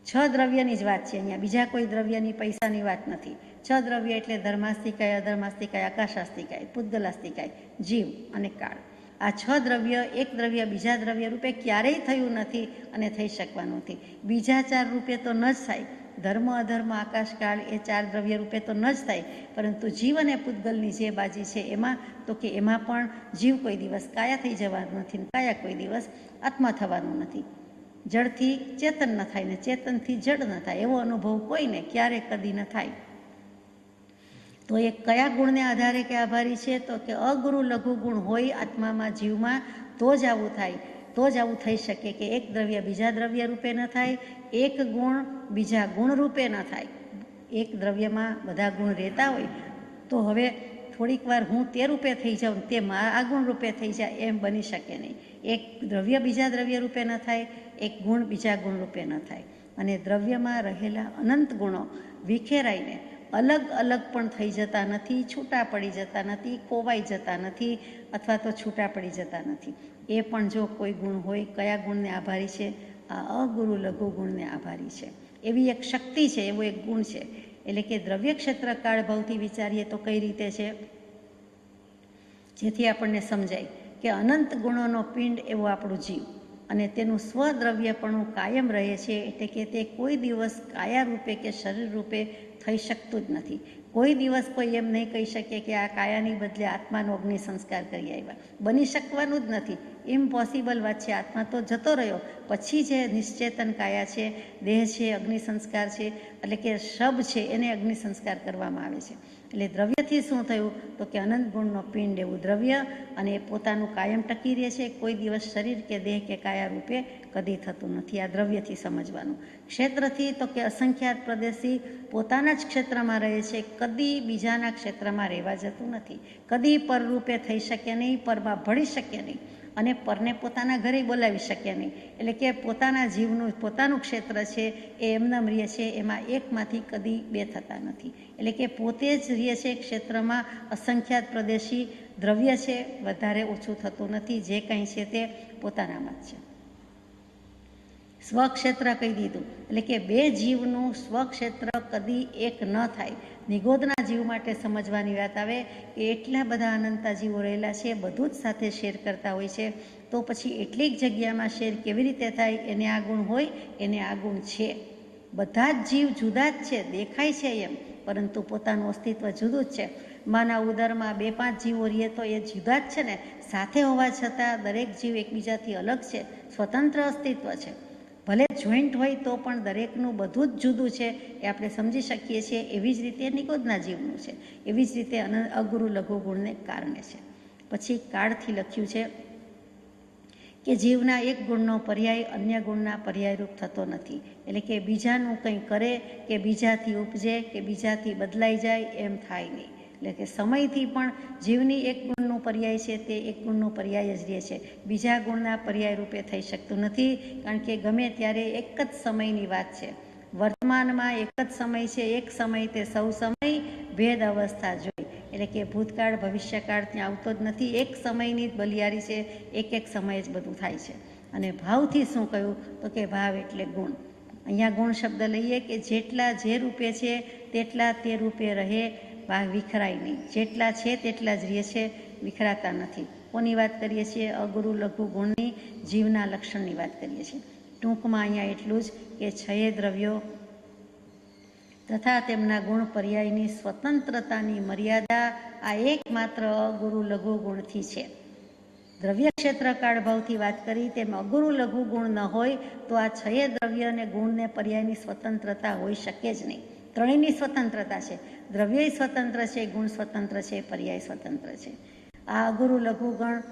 6 દ્રવ્યની જ વાત છે અહીંયા, બીજા કોઈ દ્રવ્યની, પૈસાની વાત નથી. 6 દ્રવ્ય એટલે ધર્માસ્તિકાય, અધર્માસ્તિકાય, આકાશાસ્તિકાય, પૂતગલાસ્તિકાય, જીવ અને કાળ. આ 6 દ્રવ્ય એક દ્રવ્ય બીજા દ્રવ્ય રૂપે ક્યારેય થયું નથી અને થઈ શકવાનું નથી. બીજા 4 રૂપે તો ન જ થાય. ધર્મ, અધર્મ, આકાશકાળ એ 4 દ્રવ્ય રૂપે તો ન જ થાય. પરંતુ જીવ અને પૂતગલની જે બાજી છે એમાં, તો કે એમાં પણ જીવ કોઈ દિવસ કાયા થઈ જવાનું નથી, કાયા કોઈ દિવસ આત્મા થવાનું નથી. જડથી ચેતન ન થાય ને ચેતનથી જડ ન થાય એવો અનુભવ કોઈને ક્યારે કદી ન થાય. તો એ કયા ગુણને આધારે કે આભારી છે? તો કે અગુરુ લઘુ ગુણ હોય આત્મામાં, જીવમાં, તો જ આવું થાય. તો જ આવું થઈ શકે કે એક દ્રવ્ય બીજા દ્રવ્ય રૂપે ન થાય, એક ગુણ બીજા ગુણ રૂપે ન થાય. એક દ્રવ્યમાં બધા ગુણ રહેતા હોય તો હવે થોડીક વાર હું તે રૂપે થઈ જાઉં, તે આ ગુણ રૂપે થઈ જાય, એમ બની શકે નહીં. એક દ્રવ્ય બીજા દ્રવ્ય રૂપે ન થાય, એક ગુણ બીજા ગુણ રૂપે ન થાય. અને દ્રવ્યમાં રહેલા અનંત ગુણો વિખેરાઈને અલગ અલગ પણ થઈ જતા નથી, છૂટા પડી જતા નથી, કોવાઈ જતા નથી, અથવા તો છૂટા પડી જતા નથી. એ પણ જો કોઈ ગુણ હોય, કયા ગુણને આભારી છે? આ અગુરુ લઘુ ગુણને આભારી છે. એવી એક શક્તિ છે, એવો એક ગુણ છે. એટલે કે દ્રવ્ય ક્ષેત્ર કાળ ભાવથી વિચારીએ તો કઈ રીતે છે, જેથી આપણને સમજાય કે અનંત ગુણોનો પિંડ એવો આપણું જીવ, અને તેનું સ્વદ્રવ્યપણું કાયમ રહે છે. એટલે કે તે કોઈ દિવસ કાયા રૂપે કે શરીર રૂપે થઈ શકતું જ નથી. કોઈ દિવસ કોઈ એમ નહીં કહી શકે કે આ કાયાની બદલે આત્માનો અગ્નિ સંસ્કાર કરી આવ્યા. બની શકવાનું જ નથી, ઇમ્પોસિબલ વાત છે. આત્મા તો જતો રહ્યો, પછી જે નિશ્ચેતન કાયા છે, દેહ છે, અગ્નિ સંસ્કાર છે, એટલે કે શબ છે, એને અગ્નિ સંસ્કાર કરવામાં આવે છે. એટલે દ્રવ્યથી શું થયું? તો કે અનંત ગુણનો પિંડ એવું દ્રવ્ય, અને એ પોતાનું કાયમ ટકી રહે છે. કોઈ દિવસ શરીર કે દેહ કે કાયા રૂપે કદી થતું નથી. આ દ્રવ્યથી સમજવાનું. ક્ષેત્રથી તો કે અસંખ્યાત પ્રદેશી પોતાના જ ક્ષેત્રમાં રહે છે, કદી બીજાના ક્ષેત્રમાં રહેવા જતું નથી. કદી પરરૂપે થઈ શકે નહીં, પરમાં ભળી શકે નહીં, અને પરને પોતાના ઘરે બોલાવી શકે નહીં. એટલે કે પોતાના જીવનું પોતાનું ક્ષેત્ર છે એ એમનેમ રહે છે, એમાં એકમાંથી કદી બે થતા નથી. એટલે કે પોતે જ રહે છે ક્ષેત્રમાં, અસંખ્યાત પ્રદેશી દ્રવ્ય છે, વધારે ઓછું થતું નથી. જે કંઈ છે તે પોતાનામાં જ છે. સ્વક્ષેત્ર કહી દીધું, એટલે કે બે જીવનું સ્વક્ષેત્ર કદી એક ન થાય. નિગોદના જીવ માટે સમજવાની વાત આવે કે એટલા બધા અનંતા જીવો રહેલા છે, બધું જ સાથે શેર કરતા હોય છે, તો પછી એટલી જ જગ્યામાં શેર કેવી રીતે થાય? એને આ ગુણ હોય, એને આ ગુણ છે. બધા જ જીવ જુદા જ છે, દેખાય છે એમ, પરંતુ પોતાનું અસ્તિત્વ જુદું જ છે. માના ઉદરમાં 2-5 જીવો રહીએ તો એ જુદા જ છે ને, સાથે હોવા છતાં દરેક જીવ એકબીજાથી અલગ છે, સ્વતંત્ર અસ્તિત્વ છે. ભલે જોઈન્ટ હોય તો પણ દરેકનું બધું જ જુદું છે, એ આપણે સમજી શકીએ છીએ. એવી જ રીતે નિગોદના જીવનું છે, એવી જ રીતે અગુરુ લઘુ ગુણને કારણે છે. પછી કાળથી લખ્યું છે કે જીવના એક ગુણનો પર્યાય અન્ય ગુણના પર્યાયરૂપ થતો નથી. એટલે કે બીજાનું કંઈ કરે કે બીજાથી ઉપજે કે બીજાથી બદલાઈ જાય એમ થાય નહીં. એટલે કે સમયથી પણ જીવની એક ગુણનું પર્યાય છે તે એક ગુણનું પર્યાય જ રહે છે, બીજા ગુણના પર્યાય રૂપે થઈ શકતું નથી. કારણ કે ગમે ત્યારે એક જ સમયની વાત છે, વર્તમાનમાં એક જ સમય છે, એક સમય તે સૌ સમય ભેદ અવસ્થા જોઈ. એટલે કે ભૂતકાળ ભવિષ્યકાળ ત્યાં આવતો જ નથી, એક સમયની જ બલિયારી છે, એક એક સમયે જ બધું થાય છે. અને ભાવથી શું કહ્યું? તો કે ભાવ એટલે ગુણ. અહીંયા ગુણ શબ્દ લઈએ કે જેટલા જે રૂપે છે તેટલા તે રૂપે રહે, વિખરાય નહીં. જેટલા છે તેટલા જ રહે છે, વિખરાતા નથી. કોની વાત કરીએ છીએ? અગુરુ લઘુ ગુણની, જીવના લક્ષણની વાત કરીએ છીએ. ટૂંકમાં અહીંયા એટલું જ કે 6 દ્રવ્યો તથા તેમના ગુણ પર્યાયની સ્વતંત્રતાની મર્યાદા આ એકમાત્ર અગુરુ લઘુ ગુણથી છે. દ્રવ્ય ક્ષેત્ર કાળભાવથી વાત કરી તેમ અગુરુ લઘુ ગુણ ન હોય તો આ 6 દ્રવ્ય અને ગુણને પર્યાયની સ્વતંત્રતા હોઈ શકે જ નહીં. ત્રણેયની સ્વતંત્રતા છે, દ્રવ્ય સ્વતંત્ર છે, ગુણ સ્વતંત્ર છે, પર્યાય સ્વતંત્ર છે. આ અગુરુ લઘુ ગણ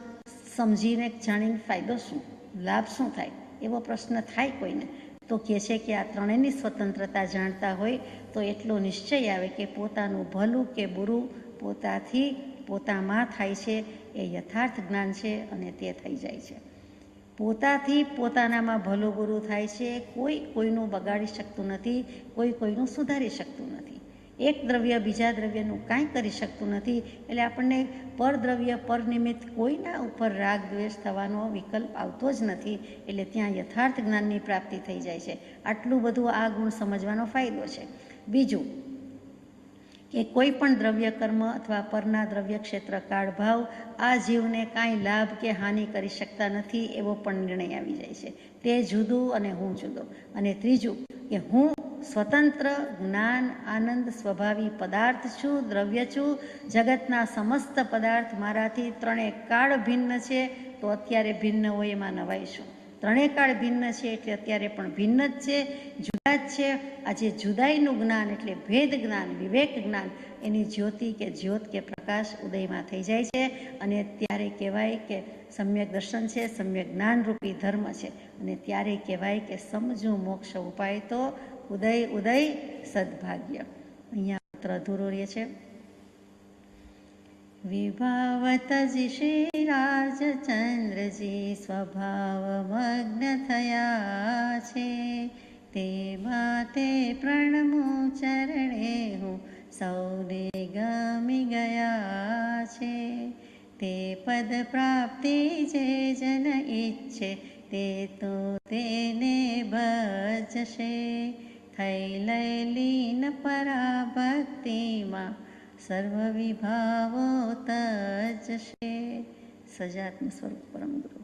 સમજીને જાણીને ફાયદો શું, લાભ શું થાય? એવો પ્રશ્ન થાય કોઈને તો કહે છે કે આ ત્રણેયની સ્વતંત્રતા જાણતા હોય તો એટલો નિશ્ચય આવે કે પોતાનું ભલું કે બુરું પોતાથી પોતામાં થાય છે, એ યથાર્થ જ્ઞાન છે અને તે થઈ જાય છે. પોતાથી પોતાનામાં ભલું બુરું થાય છે. કોઈ કોઈનું બગાડી શકતું નથી, કોઈ કોઈનું સુધારી શકતું નથી. એક દ્રવ્ય બીજા દ્રવ્યનું કાંઈ કરી શકતું નથી. એટલે આપણને પરદ્રવ્ય પર નિમિત્ત કોઈના ઉપર રાગ દ્વેષ થવાનો વિકલ્પ આવતો જ નથી. એટલે ત્યાં યથાર્થ જ્ઞાનની પ્રાપ્તિ થઈ જાય છે. આટલું બધું આ ગુણ સમજવાનો ફાયદો છે. બીજું કે કોઈ પણ દ્રવ્ય કર્મ અથવા પરના દ્રવ્ય ક્ષેત્ર કાળભાવ આ જીવને કાંઈ લાભ કે હાનિ કરી શકતા નથી, એવો પણ નિર્ણય આવી જાય છે. તે જુદું અને હું જુદો. અને ત્રીજું કે હું સ્વતંત્ર જ્ઞાન આનંદ સ્વભાવી પદાર્થ છું, દ્રવ્ય છું. જગતના સમસ્ત પદાર્થ મારાથી ત્રણે કાળ ભિન્ન છે, તો અત્યારે ભિન્ન હોય એમાં નવાઈશું. ત્રણેય કાળ ભિન્ન છે એટલે અત્યારે પણ ભિન્ન જ છે, જુદા જ છે. આજે જુદાઈનું જ્ઞાન એટલે ભેદ જ્ઞાન, વિવેક જ્ઞાન, એની જ્યોતિ કે જ્યોત કે પ્રકાશ ઉદયમાં થઈ જાય છે અને ત્યારે કહેવાય કે સમ્યક દર્શન છે, સમ્યક જ્ઞાનરૂપી ધર્મ છે. અને ત્યારે કહેવાય કે સમજવું મોક્ષ ઉપાય તો ઉદય ઉદય સદભાગ્ય. અહીંયા પત્ર અધૂરો રહે છે. વિભાવતજી શ્રી રાજચંદ્રજી સ્વભાવ મગ્ન થયા છે, તે માતે પ્રણમું ચરણે હું સૌને ગમી ગયા છે. તે પદ પ્રાપ્તિ જે જન ઈચ્છે તે તો તેને ભજશે, થઈ લઈ લીન પરાભક્તિમાં સર્વ વિભાવો તજશે. સજાત્મ સ્વરૂપ પરમ ગુરુ.